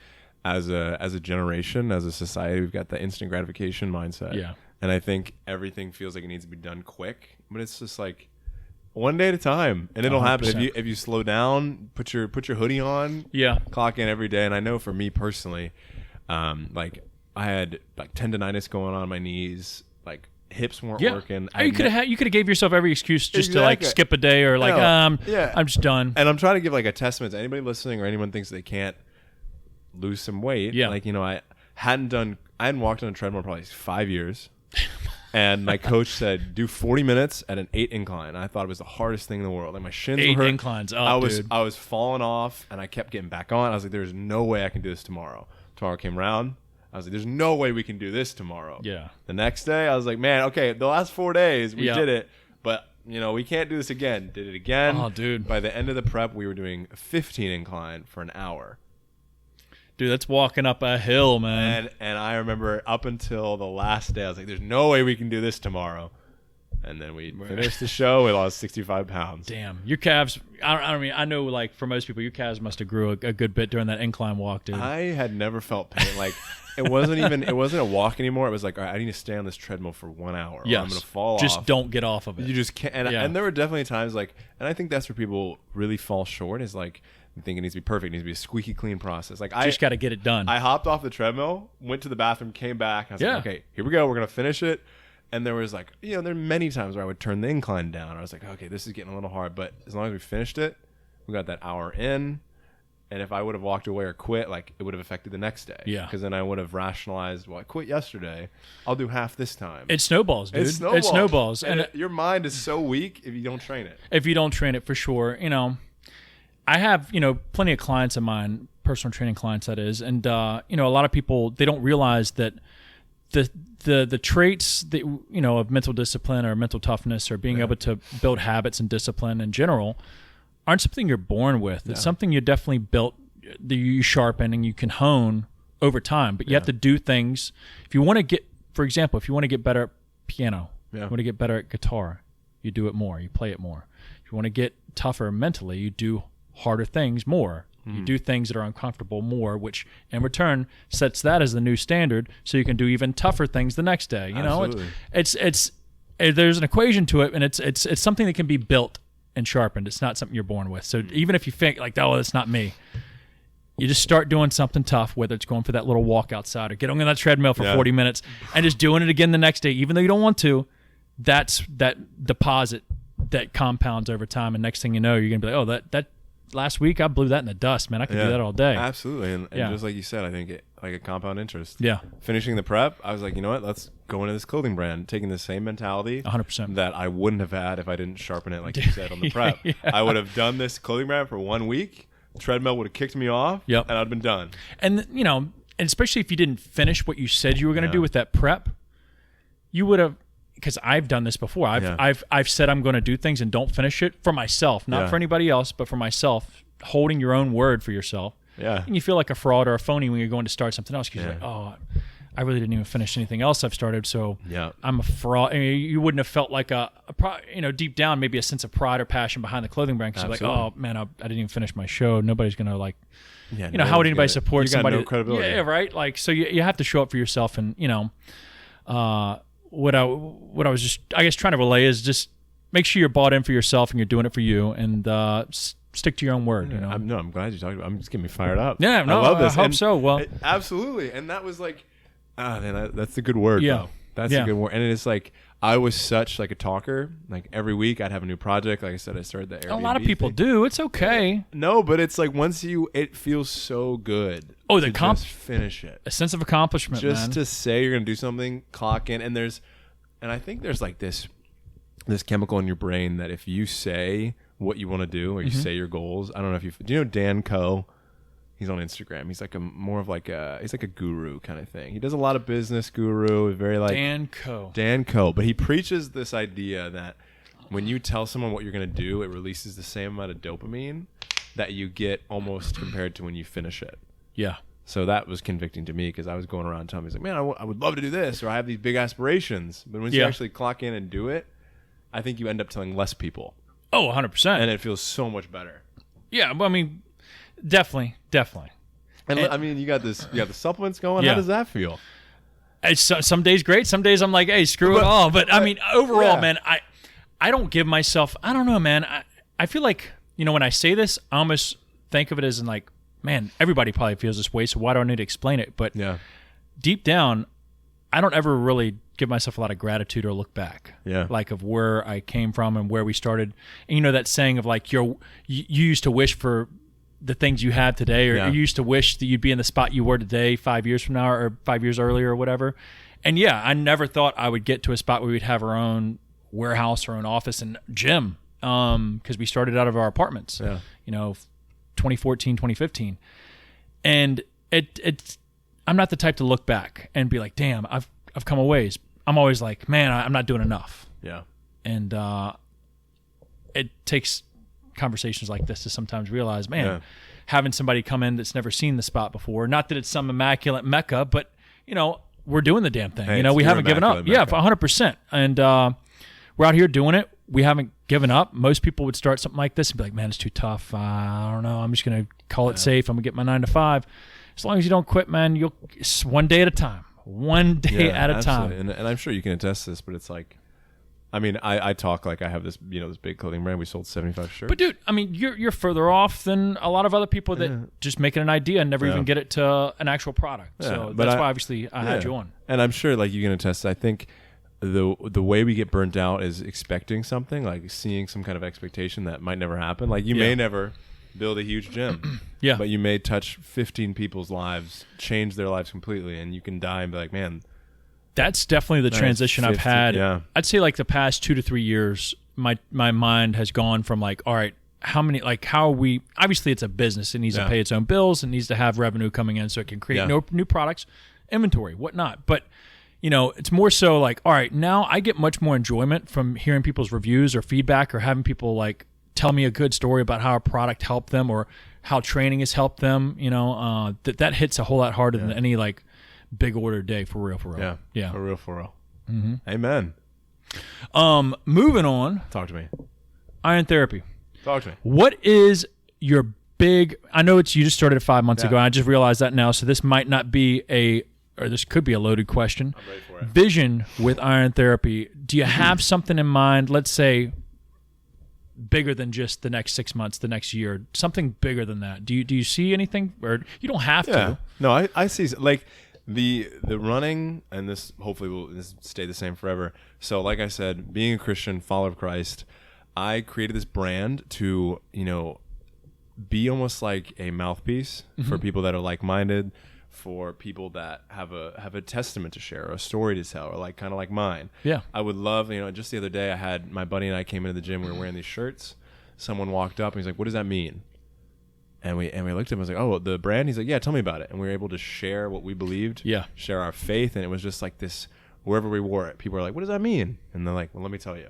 as a generation, as a society, we've got the instant gratification mindset. Yeah. And I think everything feels like it needs to be done quick, but it's just like one day at a time, and it'll 100%. Happen if you slow down, put your hoodie on, clock in every day. And I know for me personally, like I had like tendonitis going on my knees, like hips weren't working. You could have gave yourself every excuse just to like skip a day, or like I'm just done. And I'm trying to give like a testament to anybody listening, or anyone thinks they can't lose some weight. Like, you know, I hadn't walked on a treadmill probably 5 years. And my coach said, do 40 minutes at an 8 incline. I thought it was the hardest thing in the world. Like, my shins were hurt. 8 inclines. Oh, I was falling off, and I kept getting back on. I was like, there's no way I can do this tomorrow. Tomorrow came around. I was like, there's no way we can do this tomorrow. Yeah. The next day, I was like, man, okay, the last 4 days, we did it. But, you know, we can't do this again. Did it again. Oh, dude. By the end of the prep, we were doing 15 incline for an hour. Dude, that's walking up a hill, man. And I remember up until the last day, I was like, there's no way we can do this tomorrow. And then we finished the show. We lost 65 pounds. Damn. Your calves, I know, like, for most people, your calves must have grew a good bit during that incline walk, dude. I had never felt pain. Like, it wasn't a walk anymore. It was like, all right, I need to stay on this treadmill for 1 hour. Yes. Or I'm going to fall off. Just don't get off of it. You just can't. And there were definitely times, like, and I think that's where people really fall short, is like, I think it needs to be perfect. It needs to be a squeaky clean process. Like, I just got to get it done. I hopped off the treadmill, went to the bathroom, came back. And I was like, okay, here we go. We're going to finish it. And there was like, you know, there are many times where I would turn the incline down. I was like, okay, this is getting a little hard. But as long as we finished it, we got that hour in. And if I would have walked away or quit, like, it would have affected the next day. Yeah. Because then I would have rationalized, well, I quit yesterday. I'll do half this time. It snowballs, dude. It snowballs. And your mind is so weak if you don't train it. If you don't train it, for sure. You know, I have, you know, plenty of clients of mine, personal training clients, that is. And, you know, a lot of people, they don't realize that the traits that, you know, of mental discipline or mental toughness, or being able to build habits and discipline in general, aren't something you're born with. It's something you definitely built, that you sharpen and you can hone over time. But you have to do things. If you want to get, for example, if you want to get better at piano, you want to get better at guitar, you do it more, you play it more. If you want to get tougher mentally, you do harder things more. You do things that are uncomfortable more, which in return sets that as the new standard, so you can do even tougher things the next day. You know, it's there's an equation to it, and it's something that can be built and sharpened. It's not something you're born with. So even if you think like, oh, that's not me, you just start doing something tough, whether it's going for that little walk outside or getting on that treadmill for 40 minutes and just doing it again the next day, even though you don't want to. That's that deposit that compounds over time, and next thing you know, you're gonna be like, oh, that last week I blew that in the dust, man. I could do that all day. Absolutely. And just like you said, I think like a compound interest. Yeah. Finishing the prep, I was like, you know what? Let's go into this clothing brand, taking the same mentality 100% that I wouldn't have had if I didn't sharpen it, like you said, on the prep. I would have done this clothing brand for 1 week. Treadmill would have kicked me off, and I'd have been done. And, you know, and especially if you didn't finish what you said you were going to do with that prep, you would have, because I've done this before. I've said I'm going to do things and don't finish it for myself, not for anybody else, but for myself. Holding your own word for yourself. Yeah. And you feel like a fraud or a phoney when you're going to start something else because you're like, oh, I really didn't even finish anything else I've started, so I'm a fraud. I mean, you wouldn't have felt like deep down, maybe a sense of pride or passion behind the clothing brand because you're like, oh man, I didn't even finish my show. Nobody's gonna like, how would anybody support somebody? You got no credibility. Yeah, right. Like, so you have to show up for yourself, and what I was just, I guess, trying to relay is just make sure you're bought in for yourself and you're doing it for you, and stick to your own word. I'm glad you talked about it. I'm just getting me fired up. Yeah, no, I love this. I hope so. Well, absolutely. And that was like, man, that's a good word. Bro. That's a good word. And it's like, I was such like a talker. Like every week I'd have a new project. Like I said, I started the Airbnb. A lot of people do. It's okay. No, but it's like it feels so good. Oh, just finish it. A sense of accomplishment, just to say you're gonna do something, clock in, and I think there's like this chemical in your brain that if you say what you want to do or you say your goals, I don't know if do you know Dan Coe? He's on Instagram. He's like he's like a guru kind of thing. He does a lot of business guru, very like Dan Coe. But he preaches this idea that when you tell someone what you're going to do, it releases the same amount of dopamine that you get almost compared to when you finish it. Yeah. So that was convicting to me because I was going around telling me, like, man, I would love to do this, or I have these big aspirations. But when you actually clock in and do it, I think you end up telling less people. Oh, 100%. And it feels so much better. Yeah, well, I mean, definitely. And I mean, you got the supplements going. Yeah. How does that feel? It's some days great. Some days I'm like, hey, screw it all. But I mean, overall, man, I don't give myself. I don't know, man. I feel like, when I say this, I almost think of it as in like, man, everybody probably feels this way. So why do I need to explain it? But deep down, I don't ever really give myself a lot of gratitude or look back. Yeah. Like of where I came from and where we started. And that saying of like you used to wish for the things you have today, or you used to wish that you'd be in the spot you were today 5 years from now or 5 years earlier or whatever. And I never thought I would get to a spot where we'd have our own warehouse, our own office and gym, because we started out of our apartments, 2014, 2015. And it's I'm not the type to look back and be like, damn, I've come a ways. I'm always like, man, I'm not doing enough. Yeah. And it takes conversations like this to sometimes realize, man, having somebody come in that's never seen the spot before, not that it's some immaculate mecca, but we're doing the damn thing. Hey, we haven't given up. Mecca. Yeah, 100%. And we're out here doing it. We haven't given up. Most people would start something like this and be like, man, it's too tough. I don't know. I'm just going to call it safe. I'm going to get my 9 to 5. As long as you don't quit, man, it's one day at a time. One day at a time. And I'm sure you can attest to this, but it's like, I mean, I talk like I have this, this big clothing brand. We sold 75 shirts. But dude, I mean, you're further off than a lot of other people that just make it an idea and never even get it to an actual product. Yeah, so that's why obviously I had you on. And I'm sure like you can attest. I think the way we get burnt out is expecting something, like seeing some kind of expectation that might never happen. Like you may never build a huge gym, but you may touch 15 people's lives, change their lives completely, and you can die and be like, man. That's definitely the transition I've had. Yeah. I'd say like the past 2 to 3 years, my mind has gone from like, all right, how are we, obviously it's a business. It needs to pay its own bills. It needs to have revenue coming in so it can create new products, inventory, whatnot. But, it's more so like, all right, now I get much more enjoyment from hearing people's reviews or feedback or having people like tell me a good story about how a product helped them or how training has helped them, that hits a whole lot harder than any like big order day for real. Yeah. For real. Mm-hmm. Amen. Moving on. Talk to me. Iron Therapy. Talk to me. What is your big, I know you just started it 5 months ago, and I just realized that now, so this might not be or this could be a loaded question. I'm ready for it. Vision with Iron Therapy. Do you have something in mind, let's say, bigger than just the next 6 months, the next year, something bigger than that? Do you see anything, or you don't have to? No, I see, like, the running, and this hopefully will stay the same forever. So like I said, being a Christian, follower of Christ, I created this brand to, be almost like a mouthpiece for people that are like-minded, for people that have a testament to share or a story to tell, or like kind of like mine. Yeah. I would love, just the other day I had my buddy and I came into the gym, we were wearing these shirts. Someone walked up and he's like, "What does that mean?" And we looked at him and was like, "Oh, the brand?" He's like, "Yeah, tell me about it." And we were able to share what we believed, share our faith, and it was just like this wherever we wore it, people are like, what does that mean? And they're like, well, let me tell you.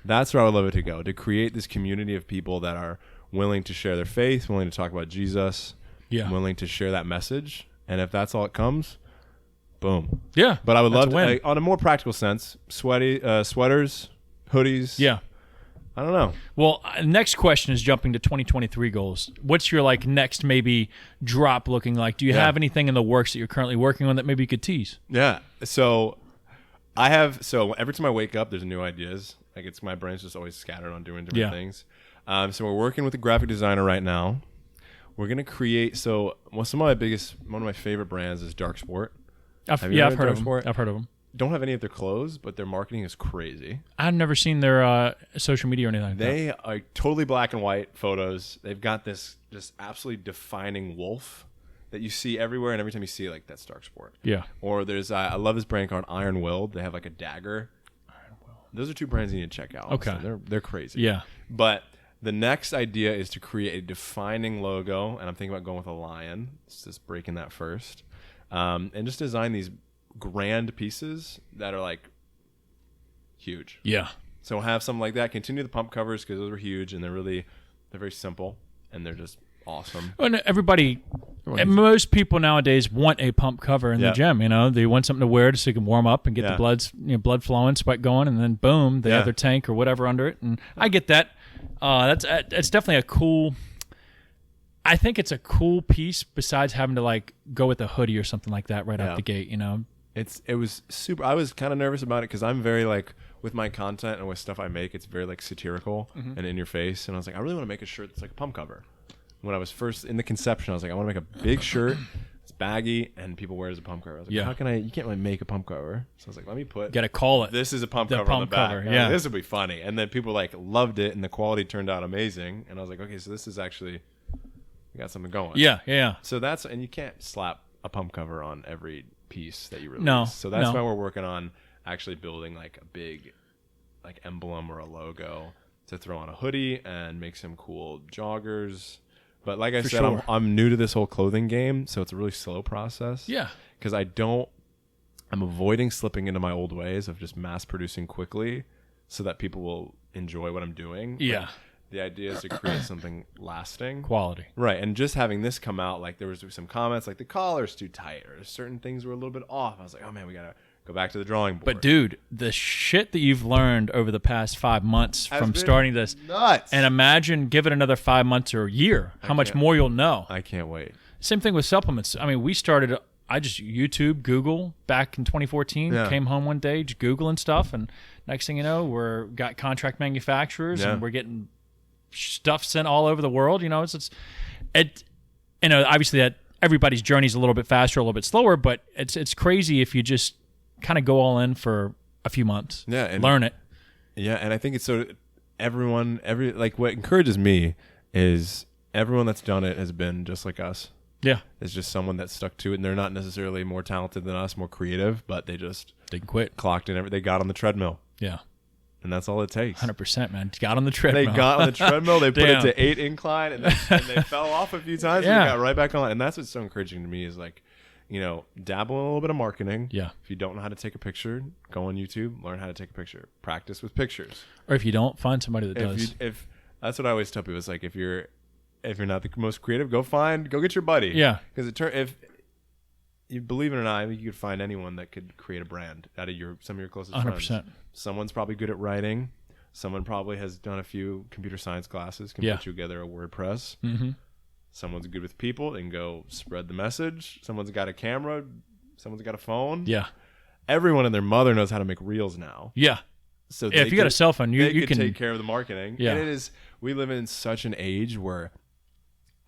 That's where I would love it to go, to create this community of people that are willing to share their faith, willing to talk about Jesus, willing to share that message. And if that's all it comes, boom. Yeah. But I would love to, like, on a more practical sense, sweaters, hoodies. Yeah. I don't know. Well, next question is jumping to 2023 goals. What's your like next maybe drop looking like? Do you have anything in the works that you're currently working on that maybe you could tease? Yeah. So every time I wake up, there's new ideas. Like my brain's just always scattered on doing different things. So we're working with a graphic designer right now. We're gonna create. So one of my favorite brands is Dark Sport. I've heard of them. I've heard of them. Don't have any of their clothes, but their marketing is crazy. I've never seen their social media or anything like that. They are totally black and white photos. They've got this just absolutely defining wolf that you see everywhere, and every time you see it, like, that's Dark Sport. Yeah. Or there's I love this brand called Iron Willed. They have like a dagger. Those are two brands you need to check out. Okay. They're crazy. Yeah. But the next idea is to create a defining logo, and I'm thinking about going with a lion. It's just breaking that first. And just design these grand pieces that are like huge. Yeah. So we'll have something like that. Continue the pump covers because those are huge and they're very simple and they're just awesome. And most people nowadays want a pump cover in the gym. You know, they want something to wear so you can warm up and get the blood flowing, sweat going, and then boom, they have their tank or whatever under it. And I get that. That's definitely a cool. I think it's a cool piece. Besides having to like go with a hoodie or something like that right out the gate. You know, it was super. I was kind of nervous about it because I'm very like with my content and with stuff I make. It's very like satirical and in your face. And I was like, I really want to make a shirt that's like a pump cover. When I was first in the conception, I was like, I want to make a big shirt. It's baggy and people wear it as a pump cover. I was like, how can you can't really make a pump cover. So I was like, let me gotta call it. This is a pump cover on the back. Yeah. This would be funny. And then people like loved it and the quality turned out amazing. And I was like, okay, so this is actually, we got something going. Yeah. So and you can't slap a pump cover on every piece that you release. No. So that's why we're working on actually building like a big like emblem or a logo to throw on a hoodie and make some cool joggers. But like I said, sure. I'm new to this whole clothing game, so it's a really slow process. Yeah. Because I'm avoiding slipping into my old ways of just mass producing quickly so that people will enjoy what I'm doing. Yeah. But the idea is to create something lasting. Quality. Right. And just having this come out, like there was some comments like the collar's too tight or certain things were a little bit off. I was like, oh man, we got to go back to the drawing board. But dude, the shit that you've learned over the past 5 months from starting this, nuts. And imagine give it another 5 months or a year, how much more you'll know. I can't wait. Same thing with supplements. I mean, I just YouTube, Google back in 2014, came home one day, just Googling stuff. And next thing you know, got contract manufacturers and we're getting stuff sent all over the world. You know, obviously that everybody's journey is a little bit faster, a little bit slower, but it's crazy if you just kind of go all in for a few months. Yeah, and learn it. Yeah, and I think it's so what encourages me is everyone that's done it has been just like us. Yeah. It's just someone that stuck to it, and they're not necessarily more talented than us, more creative, but they quit, clocked in they got on the treadmill. Yeah. And that's all it takes. 100%, man. Got on the treadmill. They got on the treadmill. They put it to 8 incline, and they fell off a few times. And they got right back on. And that's what's so encouraging to me is like, dabble in a little bit of marketing. Yeah. If you don't know how to take a picture, go on YouTube, learn how to take a picture, practice with pictures. Or if you don't, find somebody that does. If that's what I always tell people is like, if you're not the most creative, go get your buddy. Yeah. Because if you believe it or not, you could find anyone that could create a brand out of some of your closest 100%. friends. Someone's probably good at writing. Someone probably has done a few computer science classes, can put together a WordPress. Mm-hmm. Someone's good with people and go spread the message. Someone's got a camera. Someone's got a phone. Yeah. Everyone and their mother knows how to make reels now. Yeah. So if you got a cell phone, you can take care of the marketing. Yeah. And we live in such an age where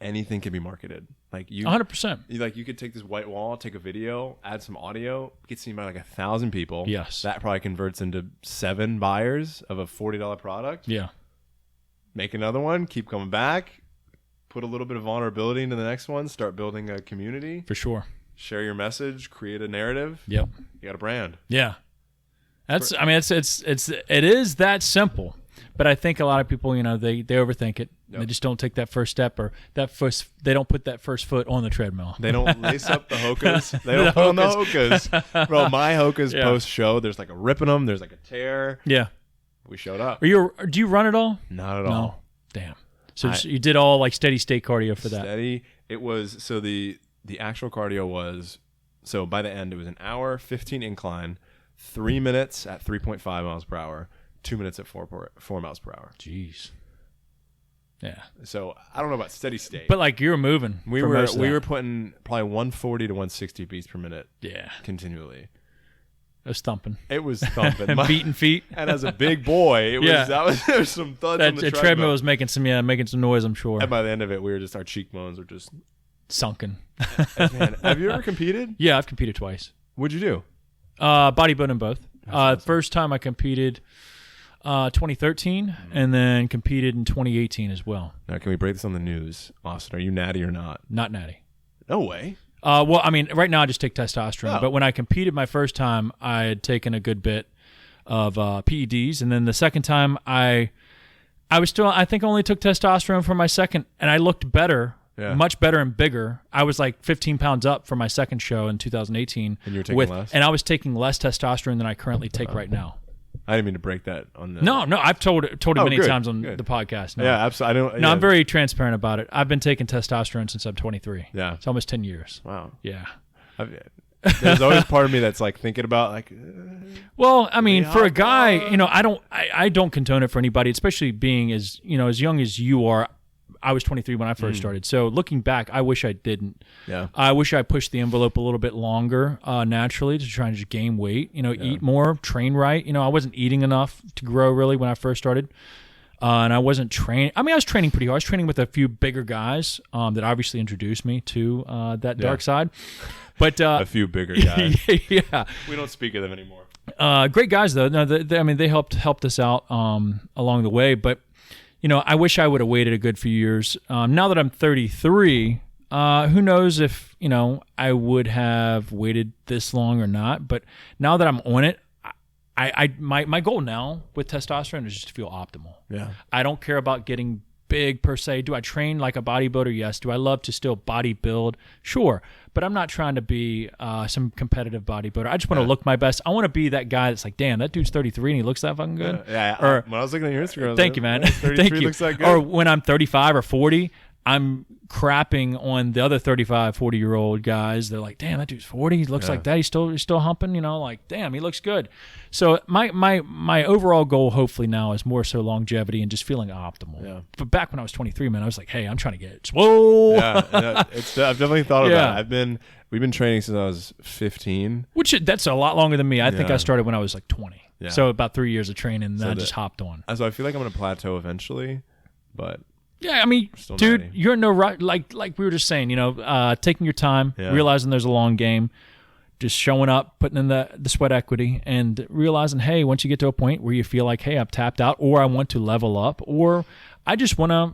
anything can be marketed. Like 100%. You could take this white wall, take a video, add some audio, get seen by like 1,000 people. Yes. That probably converts into 7 buyers of a $40 product. Yeah. Make another one, keep coming back, put a little bit of vulnerability into the next one, start building a community. For sure. Share your message, create a narrative. Yep. You got a brand. Yeah. It is that simple. But I think a lot of people, they overthink it. Yep. They just don't take that first step, or they don't put that first foot on the treadmill. They don't lace up the Hokas. They don't put on the Hokas. Bro, my Hokas post-show, there's like a rip in them. There's like a tear. Yeah. We showed up. Do you run at all? Not at all. No. Damn. So you did all like steady state cardio for that? Steady. It was, so the actual cardio was, so by the end, it was an hour, 15 incline, 3 minutes at 3.5 miles per hour, 2 minutes at 4 miles per hour. Jeez. Yeah. So I don't know about steady state. But like you were moving. We were putting probably 140 to 160 beats per minute. Yeah. Continually. It was thumping. It was thumping. Beating feet. And as a big boy, there was some thuds on the treadmill was making some noise, I'm sure. And by the end of it, our cheekbones were just sunken. Man, have you ever competed? Yeah, I've competed twice. What'd you do? Bodybuilding both. Awesome. First time I competed 2013, and then competed in 2018 as well. Now, can we break this on the news? Austin, are you natty or not? Not natty. No way. Well, I mean, right now I just take testosterone. But when I competed my first time, I had taken a good bit of PEDs, and then the second time I was still, I think, only took testosterone for my second, and I looked better. Yeah. Much better and bigger. I was like 15 pounds up for my second show in 2018. And you were taking less? And I was taking less testosterone than I currently take right now. I didn't mean to break that on the... No, I've told it many times on the podcast. No. Yeah, absolutely. I'm very transparent about it. I've been taking testosterone since I'm 23. Yeah. It's almost 10 years. Wow. Yeah. There's always part of me that's like thinking about like... well, I mean, for a guy, I don't condone it for anybody, especially being as young as you are. I was 23 when I first started. So looking back, I wish I didn't. Yeah. I wish I pushed the envelope a little bit longer naturally to try and just gain weight, eat more, train right. I wasn't eating enough to grow really when I first started. And I wasn't training. I mean, I was training pretty hard. I was training with a few bigger guys that obviously introduced me to that dark side. But a few bigger guys. Yeah. We don't speak of them anymore. Great guys, though. No, they helped us out along the way. But I wish I would have waited a good few years. Now that I'm 33, who knows if, I would have waited this long or not. But now that I'm on it, my goal now with testosterone is just to feel optimal. Yeah. I don't care about getting big per se. Do I train like a bodybuilder? Yes. Do I love to still body build? Sure. But I'm not trying to be some competitive bodybuilder. I just want to look my best. I want to be that guy that's like, damn, that dude's 33 and he looks that fucking good. When I was looking at your Instagram, thank you, man. 33 thank you. Looks that good. Or when I'm 35 or 40, I'm crapping on the other 35, 40-year-old guys. They're like, damn, that dude's 40. He looks like that. He's still humping, like, damn, he looks good. So my overall goal, hopefully now, is more so longevity and just feeling optimal. Yeah. But back when I was 23, man, I was like, hey, I'm trying to get swole. Yeah, I've definitely thought of that. We've been training since I was 15. That's a lot longer than me. I think I started when I was like 20. Yeah. So about 3 years of training, and then I just hopped on. So I feel like I'm going to plateau eventually, but... Yeah, I mean, dude, you're in no rush. Like we were just saying, taking your time, realizing there's a long game, just showing up, putting in the sweat equity, and realizing, hey, once you get to a point where you feel like, hey, I've tapped out, or I want to level up, or I just want to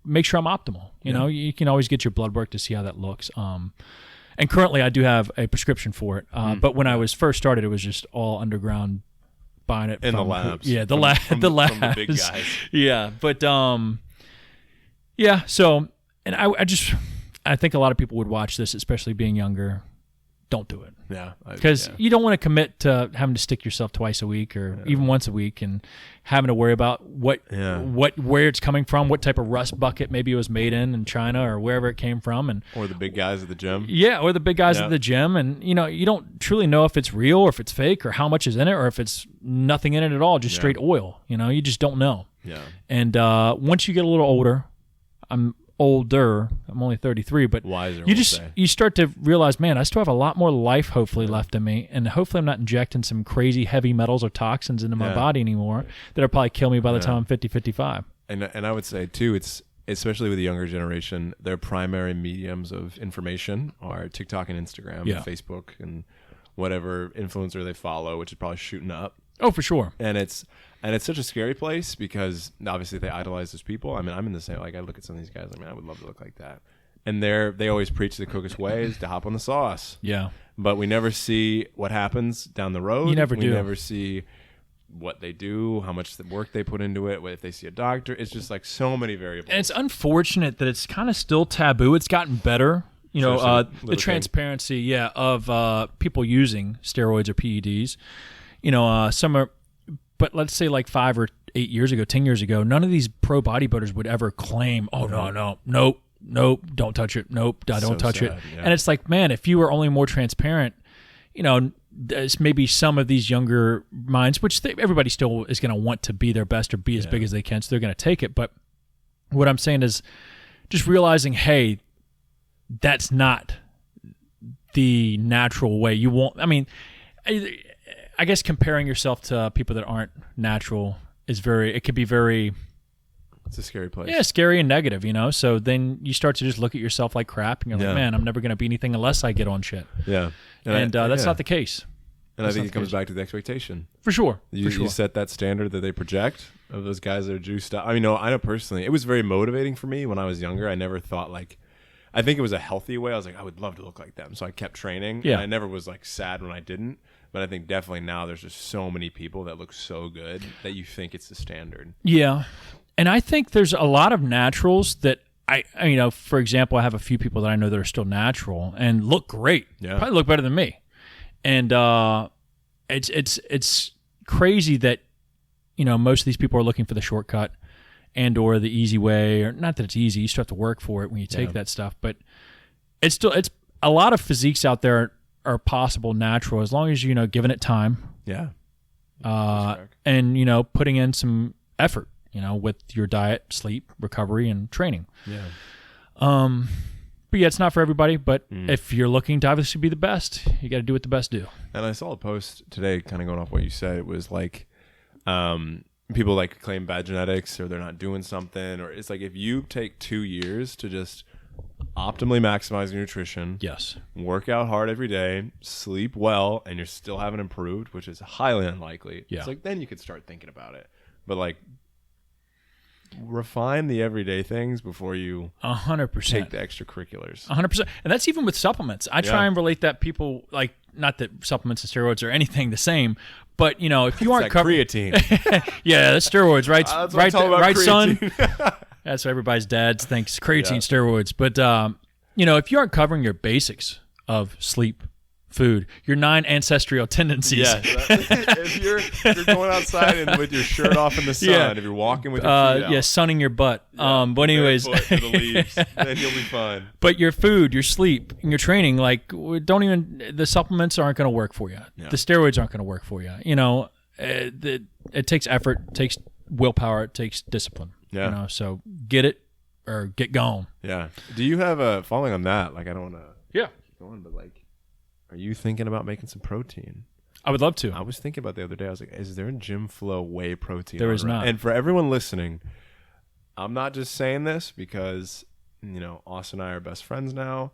make sure I'm optimal. You can always get your blood work to see how that looks. And currently, I do have a prescription for it. But when I was first started, it was just all underground, buying it in the labs. Yeah, the labs. From the big guys. Yeah, but yeah. So, and I think a lot of people would watch this, especially being younger. Don't do it. Yeah. Because you don't want to commit to having to stick yourself twice a week or even once a week and having to worry about where it's coming from, what type of rust bucket maybe it was made in China or wherever it came from. Or the big guys at the gym. Yeah, or the big guys at the gym. And, you don't truly know if it's real or if it's fake or how much is in it or if it's nothing in it at all, just straight oil. You just don't know. Yeah. And once you get a little older, I'm only 33, but wiser, you start to realize, man, I still have a lot more life hopefully left in me, and hopefully I'm not injecting some crazy heavy metals or toxins into my body anymore that'll probably kill me by the time I'm 50, 55. And I would say too, it's especially with the younger generation, their primary mediums of information are TikTok and Instagram and Facebook and whatever influencer they follow, which is probably shooting up. Oh, for sure. And it's such a scary place because obviously they idolize those people. I mean, I'm in the same, like I look at some of these guys, I would love to look like that. And they always preach the quickest ways to hop on the sauce. Yeah. But we never see what happens down the road. You never do. We never see what they do, how much work they put into it, if they see a doctor. It's just like so many variables. And it's unfortunate that it's kind of still taboo. It's gotten better. You know, the transparency, of people using steroids or PEDs. You know, some are, but let's say like 5 or 8 years ago, 10 years ago, none of these pro bodybuilders would ever claim, oh, nope, don't touch it. Nope, don't touch it. Yeah. And it's like, man, if you were only more transparent, you know, there's maybe some of these younger minds, which everybody still is going to want to be their best or be as big as they can, so they're going to take it. But what I'm saying is just realizing, hey, that's not the natural way. You won't, I mean, I guess comparing yourself to people that aren't natural is it could be very... It's a scary place. Yeah, scary and negative, you know? So then you start to just look at yourself like crap, and you're like, man, I'm never going to be anything unless I get on shit. Yeah. And that's not the case. And I think it comes back to the expectation. For sure. You set that standard that they project of those guys that are juiced up. I mean, I know personally, it was very motivating for me when I was younger. I never thought I think it was a healthy way. I was like, I would love to look like them. So I kept training. Yeah. And I never was like sad when I didn't. But I think definitely now there's just so many people that look so good that you think it's the standard. Yeah. And I think there's a lot of naturals that you know, for example, I have a few people that I know that are still natural and look great. Yeah. Probably look better than me. And it's crazy that, you know, most of these people are looking for the shortcut and or the easy way, or not that it's easy, you still have to work for it when you take that stuff, but it's a lot of physiques out there are possible natural as long as, you know, giving it time. Yeah. And, you know, putting in some effort, you know, with your diet, sleep, recovery, and training. Yeah. But yeah, it's not for everybody, but if you're looking to obviously be the best, you got to do what the best do. And I saw a post today kind of going off what you said. It was like, people like claim bad genetics or they're not doing something, or it's like if you take 2 years to just optimally maximize your nutrition, work out hard every day, sleep well, and you're still haven't improved, which is highly unlikely. It's like then you could start thinking about it. But like refine the everyday things before you 100% take the extracurriculars. 100%. And that's even with supplements. I try and relate that people, like, not that supplements and steroids are anything the same, but, you know, if you aren't covering creatine. Yeah, that's steroids, right? Right, son? That's what everybody's dads thinks, creatine, steroids. But, you know, if you aren't covering your basics of sleep, food, your 9 ancestral tendencies. Yeah, if you're going outside and with your shirt off in the sun, if you're walking with your feet out. sunning your butt. But anyways, to the leaves, then you'll be fine. But your food, your sleep, and your training, like the supplements aren't going to work for you. Yeah. The steroids aren't going to work for you. You know, it takes effort, it takes willpower, it takes discipline. Yeah. You know, so get it or get gone. Yeah. Do you have following on that? Like, I don't want to keep going, but like, are you thinking about making some protein? I would love to. I was thinking about the other day. I was like, is there a Gym Flow whey protein? There is not. And for everyone listening, I'm not just saying this because, you know, Austin and I are best friends now.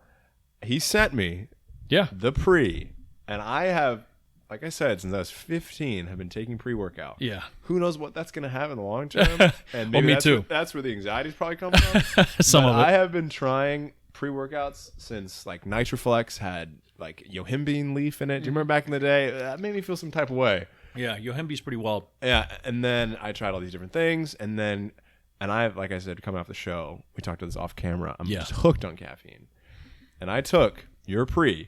He sent me the pre, and I have, like I said, since I was 15, have been taking pre-workout. Yeah. Who knows what that's going to have in the long term? And maybe me too. That's where the anxiety's probably coming from. Some of it. I have been trying pre-workouts since like Nitroflex had like yohimbine leaf in it. Do you remember back in the day? That made me feel some type of way. Yeah, yohimbe's pretty wild. Yeah, and then I tried all these different things, and I've, like I said, coming off the show, we talked to this off camera. I'm just hooked on caffeine, and I took your pre,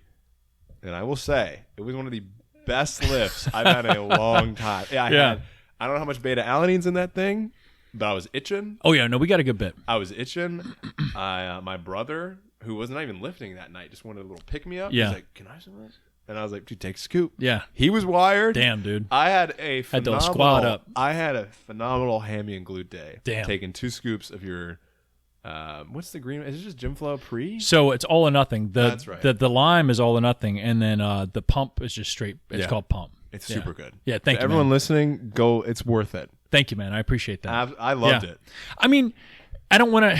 and I will say it was one of the best lifts I've had in a long time. I don't know how much beta alanine's in that thing, but I was itching. Oh yeah, no, we got a good bit. I was itching. My brother, who was not even lifting that night, just wanted a little pick me up. Yeah. He's like, "Can I have some of this?" And I was like, "Dude, take a scoop." Yeah. He was wired. Damn, dude. I had a phenomenal, squat up. I had a phenomenal hammy and glute day. Damn. Taking 2 scoops of your what's the green? Is it just Gym Flow pre? So it's all or nothing. That's right. The lime is all or nothing, and then the pump is just straight. It's called pump. It's super good. Yeah, thank you, everyone man. listening, go. It's worth it. Thank you, man. I appreciate that. I loved it. I mean, I don't want to.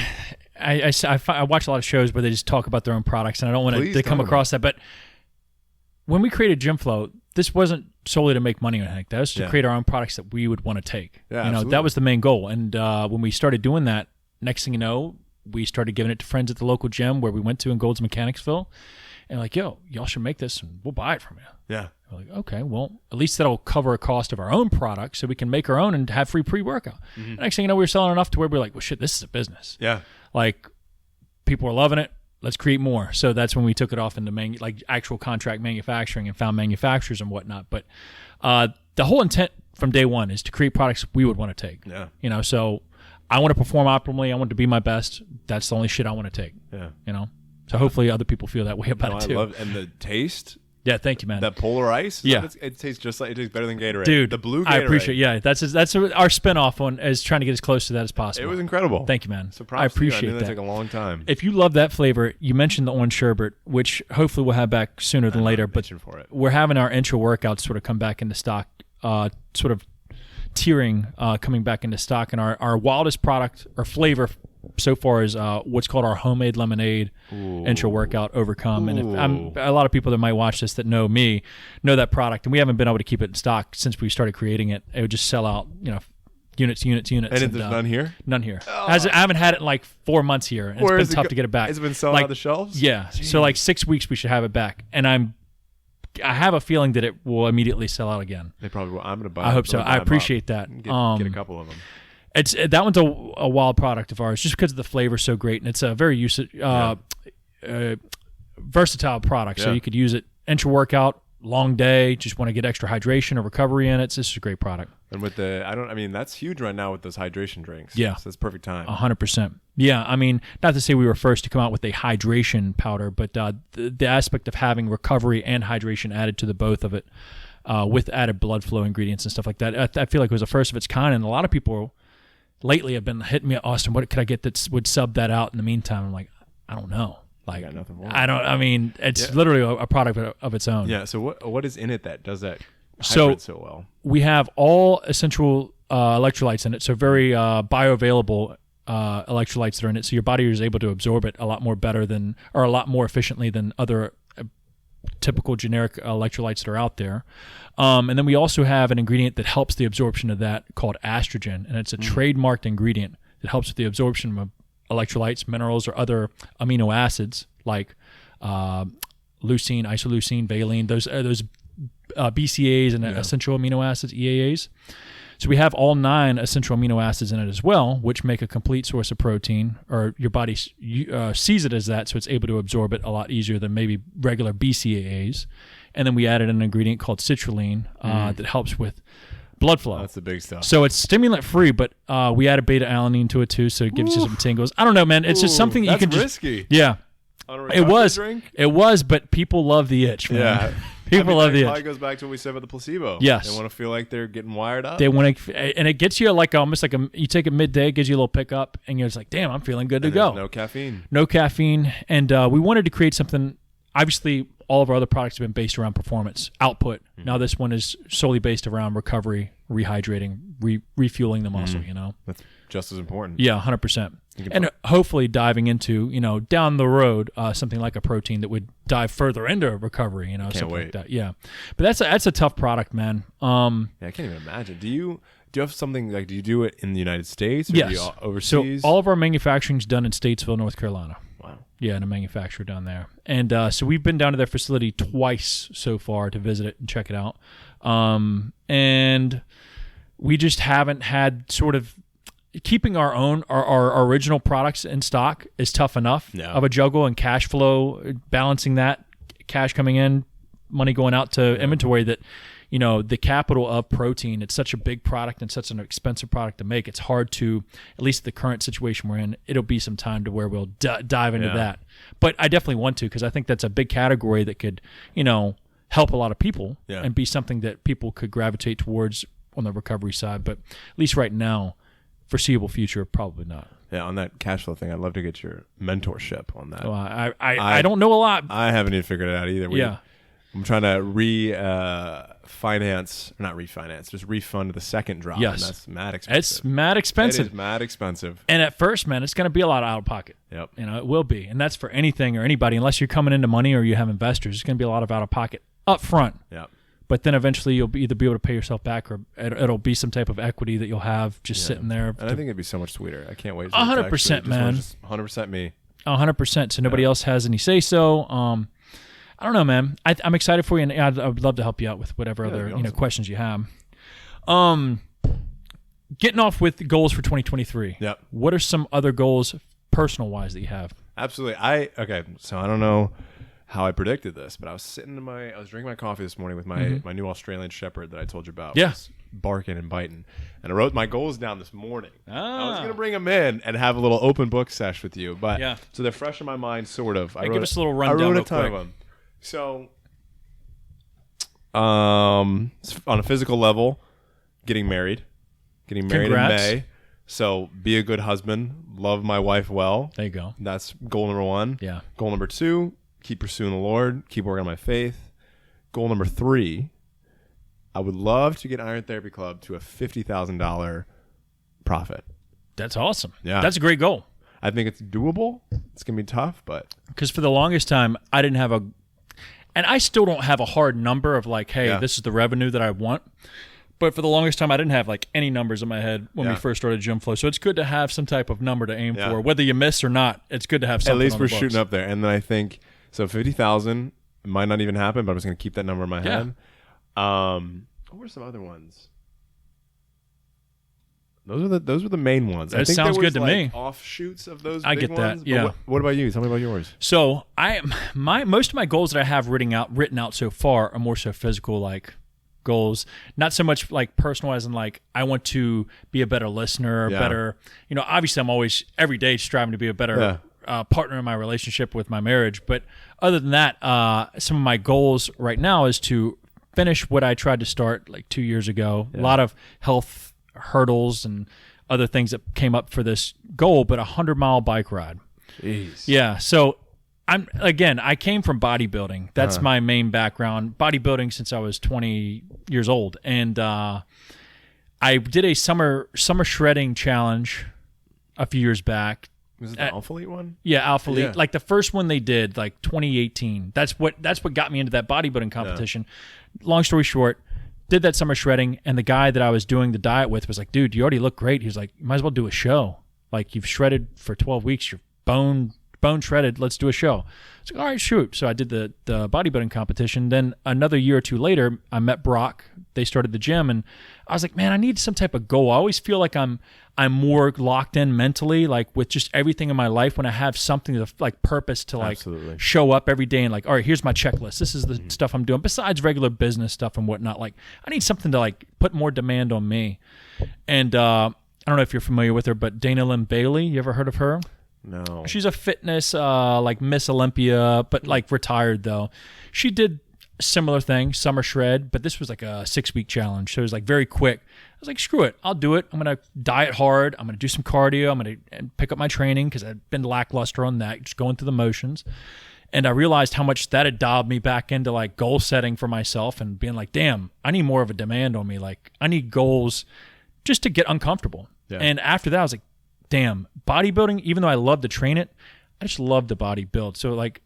I watch a lot of shows where they just talk about their own products, and I don't want to come across that. But when we created Gym Flow, this wasn't solely to make money on Hank. That was to create our own products that we would want to take. Yeah, you know, that was the main goal. And when we started doing that, next thing you know, we started giving it to friends at the local gym where we went to in Gold's Mechanicsville, and like, yo, y'all should make this, and we'll buy it from you. Yeah. We're like, okay, well, at least that'll cover a cost of our own product so we can make our own and have free pre-workout. Next thing you know, we were selling enough to where we're like, well, shit, this is a business. Yeah. Like, people are loving it. Let's create more. So that's when we took it off into like actual contract manufacturing and found manufacturers and whatnot. But the whole intent from day one is to create products we would want to take. Yeah. You know, so I want to perform optimally. I want to be my best. That's the only shit I want to take. Yeah. You know? So hopefully other people feel that way about it too. I love and the taste. Yeah, thank you, man. That Polar Ice. Yeah. It tastes just like, it tastes better than Gatorade. Dude, the blue Gatorade. I appreciate it. Yeah, that's our spinoff on is trying to get as close to that as possible. It was incredible. Thank you, man. So I appreciate that. that. Took a long time. If you love that flavor, you mentioned the orange sherbet, which hopefully we'll have back sooner than later. But for it. We're having our intro workouts sort of come back into stock, sort of tiering coming back into stock. And our wildest product or flavor so far is what's called our homemade lemonade intro workout Overcome. And if a lot of people that might watch this that know me know that product, and we haven't been able to keep it in stock since we started creating it. It would just sell out, units. And there's none here? None here. I haven't had it in like 4 months here. And it's been tough to get it back. Has it been selling out the shelves? Yeah. Jeez. So like 6 weeks we should have it back. And I have a feeling that it will immediately sell out again. They probably will. I'm going to buy it. I hope so. I appreciate that. Get a couple of them. That one's a wild product of ours just because the flavor's so great, and it's a very versatile product. So you could use it intra workout, long day, just want to get extra hydration or recovery in it. So this is a great product. And with that's huge right now with those hydration drinks. Yeah. So that's perfect time. 100%. Yeah. I mean, not to say we were first to come out with a hydration powder, but the aspect of having recovery and hydration added to the both of it with added blood flow ingredients and stuff like that, I feel like it was the first of its kind. And a lot of people lately have been hitting me, Austin, what could I get that would sub that out in the meantime? I'm like, I don't know. Like, got nothing wrong. I mean, it's literally a product of its own. Yeah. So what is in it that does that hybrid so well? We have all essential electrolytes in it. So very bioavailable electrolytes that are in it. So your body is able to absorb it a lot more better than, or a lot more efficiently than other typical generic electrolytes that are out there. And then we also have an ingredient that helps the absorption of that called estrogen. And it's a trademarked ingredient that helps with the absorption of electrolytes, minerals, or other amino acids like leucine, isoleucine, valine, those BCAAs and essential amino acids, EAAs. So we have all 9 essential amino acids in it as well, which make a complete source of protein, or your body sees it as that, so it's able to absorb it a lot easier than maybe regular BCAAs. And then we added an ingredient called citrulline that helps with blood flow. That's the big stuff. So it's stimulant free, but we added beta alanine to it too, so it gives you some tingles. I don't know, man. It's just something that you can risky. just yeah. It was, but people love the itch, man. Yeah. People love the itch. It probably goes back to what we said about the placebo. Yes. They want to feel like they're getting wired up. They want to, and it gets you like almost like you take it midday, it gives you a little pickup, and you're just like, damn, I'm feeling good to go. No caffeine. No caffeine. And we wanted to create something, obviously, all of our other products have been based around performance, output. Now this one is solely based around recovery, rehydrating, refueling the muscle, That's just as important. Yeah, 100%. And hopefully diving into, down the road, something like a protein that would dive further into recovery, something like that. Yeah. But that's a tough product, man. I can't even imagine. Do you have something like, do you do it in the United States or yes. do you overseas? So all of our manufacturing is done in Statesville, North Carolina. Wow. Yeah, and a manufacturer down there. And so we've been down to their facility twice so far to visit it and check it out. And we just haven't had sort of keeping our original products in stock is tough enough of a juggle, and cash flow, balancing that, cash coming in, money going out to inventory, that, the capital of protein, it's such a big product and such an expensive product to make. It's hard to, at least the current situation we're in, it'll be some time to where we'll dive into that. But I definitely want to, because I think that's a big category that could, help a lot of people and be something that people could gravitate towards on the recovery side. But at least right now, foreseeable future, probably not. Yeah, on that cash flow thing, I'd love to get your mentorship on that. Well, I don't know a lot. I haven't even figured it out either. I'm trying to just refund the second drop. Yes. And that's mad expensive. It's mad expensive. It is mad expensive. And at first, man, it's going to be a lot out of pocket. Yep. It will be. And that's for anything or anybody, unless you're coming into money or you have investors. It's going to be a lot of out of pocket up front. Yep. But then eventually you'll either be able to pay yourself back, or it'll be some type of equity that you'll have just sitting there. And I think it'd be so much sweeter. I can't wait. 100%, man. 100% me. 100%. So nobody else has any say so. I don't know, man. I'm excited for you, and I would love to help you out with whatever other awesome. questions you have. Getting off with goals for 2023. Yep. What are some other goals, personal wise, that you have? Absolutely. So I don't know how I predicted this, but I was drinking my coffee this morning with my new Australian Shepherd that I told you about. Yeah. Was barking and biting. And I wrote my goals down this morning. I was going to Ah. bring them in and have a little open book sesh with you, but Yeah. so they're fresh in my mind, sort of. Give us a little I rundown wrote real a ton quick. of them. So, on a physical level, getting married in Congrats. May. So be a good husband, love my wife well. There you go. That's goal number 1. Yeah. Goal number 2, keep pursuing the Lord, keep working on my faith. Goal number 3, I would love to get Iron Therapy Club to a $50,000 profit. That's awesome. Yeah. That's a great goal. I think it's doable. It's going to be tough, but Because for the longest time, I didn't have and I still don't have a hard number of like, hey, Yeah. this is the revenue that I want. But for the longest time, I didn't have like any numbers in my head when we Yeah. first started Gym Flow. So it's good to have some type of number to aim Yeah. for. Whether you miss or not, it's good to have something at least on we're the books. shooting up there. And then I think, so 50,000 might not even happen, but I'm just going to keep that number in my Yeah. head. What were some other ones? Those were the main ones. I That think sounds there was good to me. offshoots of those I big get that, ones, but yeah. What about you? Tell me about yours. So most of my goals that I have written out so far are more so physical, like goals, not so much like personalized and like I want to be a better listener, Yeah. better. Obviously I'm always every day striving to be a better partner in my relationship with my marriage. But other than that, some of my goals right now is to finish what I tried to start like 2 years ago. A lot of health hurdles and other things that came up for this goal, but 100-mile bike ride. Jeez. Yeah. So I came from bodybuilding. That's my main background. Bodybuilding since I was 20 years old. And I did a summer shredding challenge a few years back. Was it the Alpha Elite one? Yeah, Alpha Elite. Yeah. Like the first one they did, like 2018. That's what got me into that bodybuilding competition. Long story short, did that summer shredding, and the guy that I was doing the diet with was like, dude, you already look great. He was like, you might as well do a show. Like, you've shredded for 12 weeks. You're bone shredded. Let's do a show. It's like, all right, shoot. So I did the bodybuilding competition. Then another year or two later, I met Brock. They started the gym, and I was like, man, I need some type of goal. I always feel like I'm more locked in mentally, like with just everything in my life when I have something to like purpose to like Absolutely. show up every day and like, all right, here's my checklist. This is the stuff I'm doing besides regular business stuff and whatnot. Like I need something to like put more demand on me. And I don't know if you're familiar with her, but Dana Lynn Bailey, you ever heard of her? No. She's a fitness, like Miss Olympia, but like retired though. She did a similar thing, summer shred, but this was like a 6-week challenge. So it was like very quick. I was like, screw it. I'll do it. I'm going to diet hard. I'm going to do some cardio. I'm going to pick up my training because I've been lackluster on that, just going through the motions. And I realized how much that had dialed me back into like goal setting for myself and being like, damn, I need more of a demand on me. Like I need goals just to get uncomfortable. Yeah. And after that, I was like, damn, bodybuilding, even though I love to train it, I just love to bodybuild. So like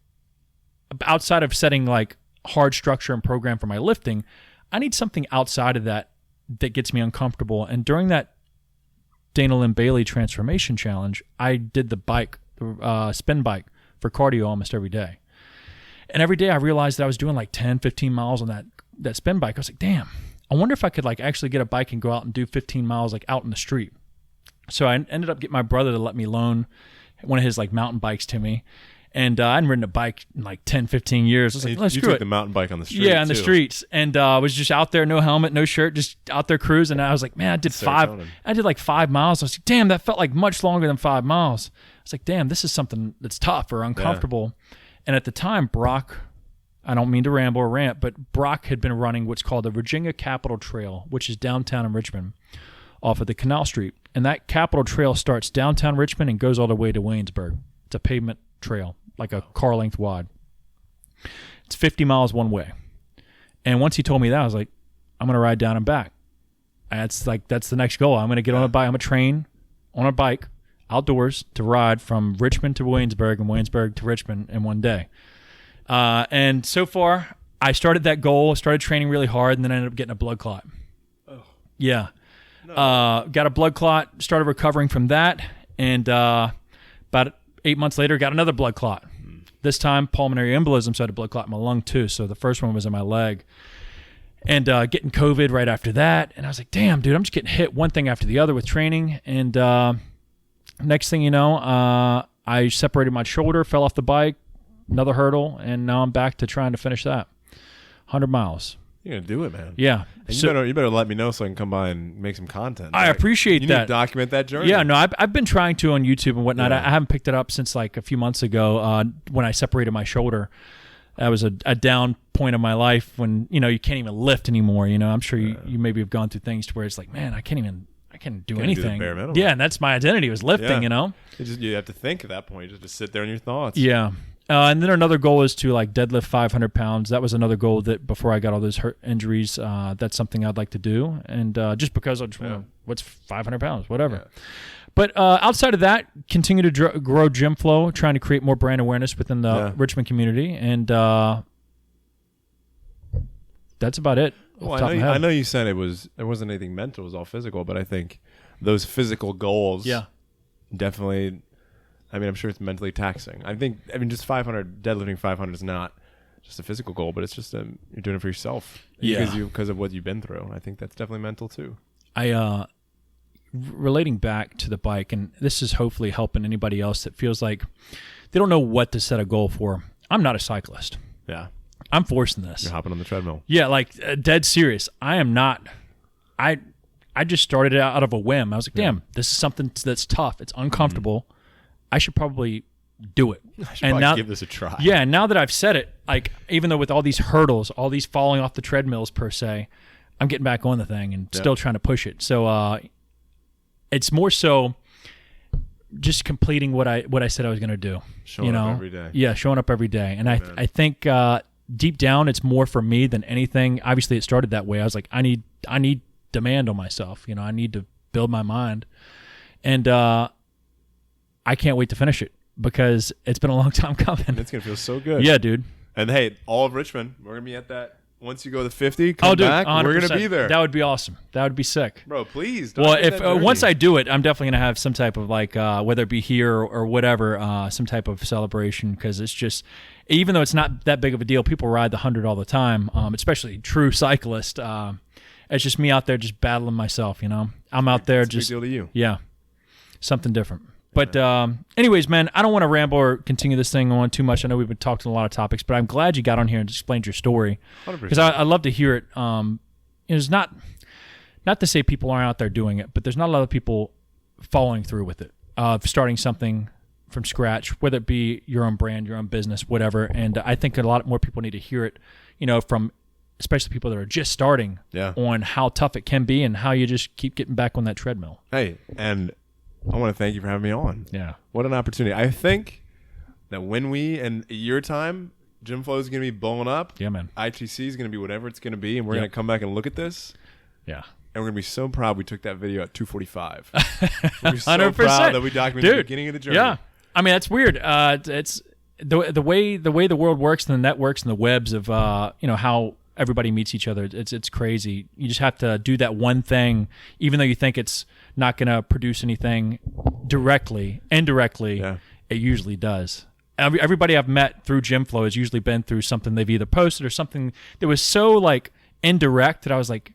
outside of setting like hard structure and program for my lifting, I need something outside of that gets me uncomfortable. And during that Dana Lynn Bailey transformation challenge, I did the bike, spin bike for cardio almost every day. And every day I realized that I was doing like 10, 15 miles on that spin bike. I was like, damn, I wonder if I could like actually get a bike and go out and do 15 miles like out in the street. So I ended up getting my brother to let me loan one of his like mountain bikes to me. And I hadn't ridden a bike in like 10, 15 years. I was like, let's you screw took it. the mountain bike on the street. Yeah, on the too. streets. And I was just out there, no helmet, no shirt, just out there cruising. And I was like, man, I did like 5 miles. I was like, damn, that felt like much longer than 5 miles. I was like, damn, this is something that's tough or uncomfortable. Yeah. And at the time, Brock, I don't mean to ramble or rant, but Brock had been running what's called the Virginia Capitol Trail, which is downtown in Richmond off of the Canal Street. And that Capitol Trail starts downtown Richmond and goes all the way to Waynesburg. It's a pavement trail, like a car length wide. It's 50 miles one way. And once he told me that, I was like, I'm going to ride down and back. That's the next goal. I'm going to get on a bike. I'm going to train on a bike outdoors to ride from Richmond to Waynesburg and Waynesburg to Richmond in one day. And so far, I started that goal, started training really hard, and then I ended up getting a blood clot. Oh. Yeah. No. Got a blood clot, started recovering from that, and about 8 months later, got another blood clot. This time, pulmonary embolism, so I had a blood clot in my lung too. So the first one was in my leg. And getting COVID right after that. And I was like, damn, dude, I'm just getting hit one thing after the other with training. And next thing you know, I separated my shoulder, fell off the bike, another hurdle, and now I'm back to trying to finish that. 100 miles. You're going to do it, man. Yeah. And you better let me know so I can come by and make some content. I appreciate that. You need to document that journey. Yeah, no, I've been trying to on YouTube and whatnot. Yeah. I haven't picked it up since like a few months ago when I separated my shoulder. That was a down point of my life when, you can't even lift anymore. I'm sure you maybe have gone through things to where it's like, man, I can't do anything. Do the bare minimum. Yeah, and that's my identity was lifting, You have to think at that point. You just sit there in your thoughts. Yeah. And then another goal is to like deadlift 500 pounds. That was another goal that before I got all those injuries, that's something I'd like to do. And just because I just want what's 500 pounds, whatever. Yeah. But outside of that, continue to grow Gym Flow, trying to create more brand awareness within the Richmond community. And that's about it. Well, I know you said there wasn't anything mental, it was all physical, but I think those physical goals definitely, I'm sure it's mentally taxing. Just 500, deadlifting 500 is not just a physical goal, but it's just you're doing it for yourself because of what you've been through. I think that's definitely mental too. Relating back to the bike, and this is hopefully helping anybody else that feels like they don't know what to set a goal for. I'm not a cyclist. Yeah. I'm forcing this. You're hopping on the treadmill. Yeah, like dead serious. I am not. I just started out of a whim. I was like, damn, this is something that's tough. It's uncomfortable. I should probably do it. I should probably give this a try. Yeah, and now that I've said it, like even though with all these hurdles, all these falling off the treadmills per se, I'm getting back on the thing and still trying to push it. So it's more so just completing what I said I was going to do. Showing up every day. Yeah, showing up every day. And I think deep down it's more for me than anything. Obviously it started that way. I was like, I need demand on myself. I need to build my mind. And I can't wait to finish it because it's been a long time coming. It's going to feel so good. Yeah, dude. And hey, all of Richmond, we're going to be at that. Once you go to 50, come back. 100%. We're going to be there. That would be awesome. That would be sick. Bro, please. Well, if once I do it, I'm definitely going to have some type of like, whether it be here or whatever, some type of celebration because it's just, even though it's not that big of a deal, people ride the 100 all the time, especially true cyclists. It's just me out there just battling myself, I'm out there just. It's a big deal to you. Yeah. Something different. But anyways, man, I don't want to ramble or continue this thing on too much. I know we've been talking a lot of topics, but I'm glad you got on here and explained your story because I love to hear it. It's not to say people aren't out there doing it, but there's not a lot of people following through with it, starting something from scratch, whether it be your own brand, your own business, whatever. And I think a lot more people need to hear it, from especially people that are just starting on how tough it can be and how you just keep getting back on that treadmill. Hey, and I want to thank you for having me on. Yeah. What an opportunity. I think that when in a year time, Gym Flow is going to be blowing up. Yeah, man. ITC is going to be whatever it's going to be, and we're going to come back and look at this. Yeah. And we're going to be so proud we took that video at 2:45. We're so 100%. proud that we documented the beginning of the journey. Yeah. That's weird. It's the way the world works and the networks and the webs of how everybody meets each other. It's crazy. You just have to do that one thing, even though you think it's not going to produce anything indirectly, it usually does. Everybody I've met through Gym Flow has usually been through something they've either posted or something that was so like indirect that I was like,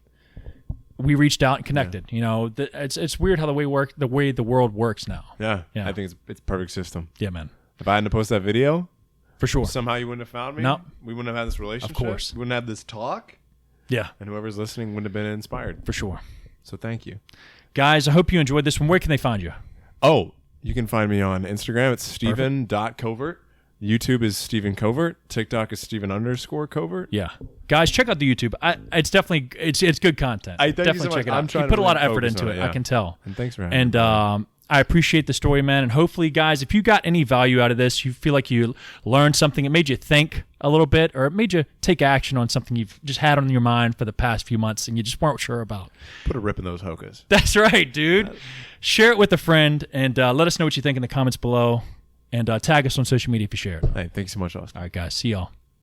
we reached out and connected. It's weird how the way the world works now. Yeah. I think it's a perfect system. Yeah, man. If I hadn't posted that video, for sure, somehow you wouldn't have found me. No, we wouldn't have had this relationship. Of course, we wouldn't have this talk. Yeah, and whoever's listening wouldn't have been inspired. For sure. So thank you. Guys, I hope you enjoyed this one. Where can they find you? Oh, you can find me on Instagram. It's Steven.covert. YouTube is Steven Covert. TikTok is Steven_Covert. Yeah. Guys, check out the YouTube. It's definitely it's good content. Definitely check it out. You put a lot of effort into it. I can tell. And thanks for having me. And I appreciate the story, man. And hopefully, guys, if you got any value out of this, you feel like you learned something, it made you think a little bit, or it made you take action on something you've just had on your mind for the past few months and you just weren't sure about. Put a rip in those hokas. That's right, dude. Share it with a friend and let us know what you think in the comments below. And tag us on social media if you share it. Hey, thanks so much, Austin. All right, guys. See y'all.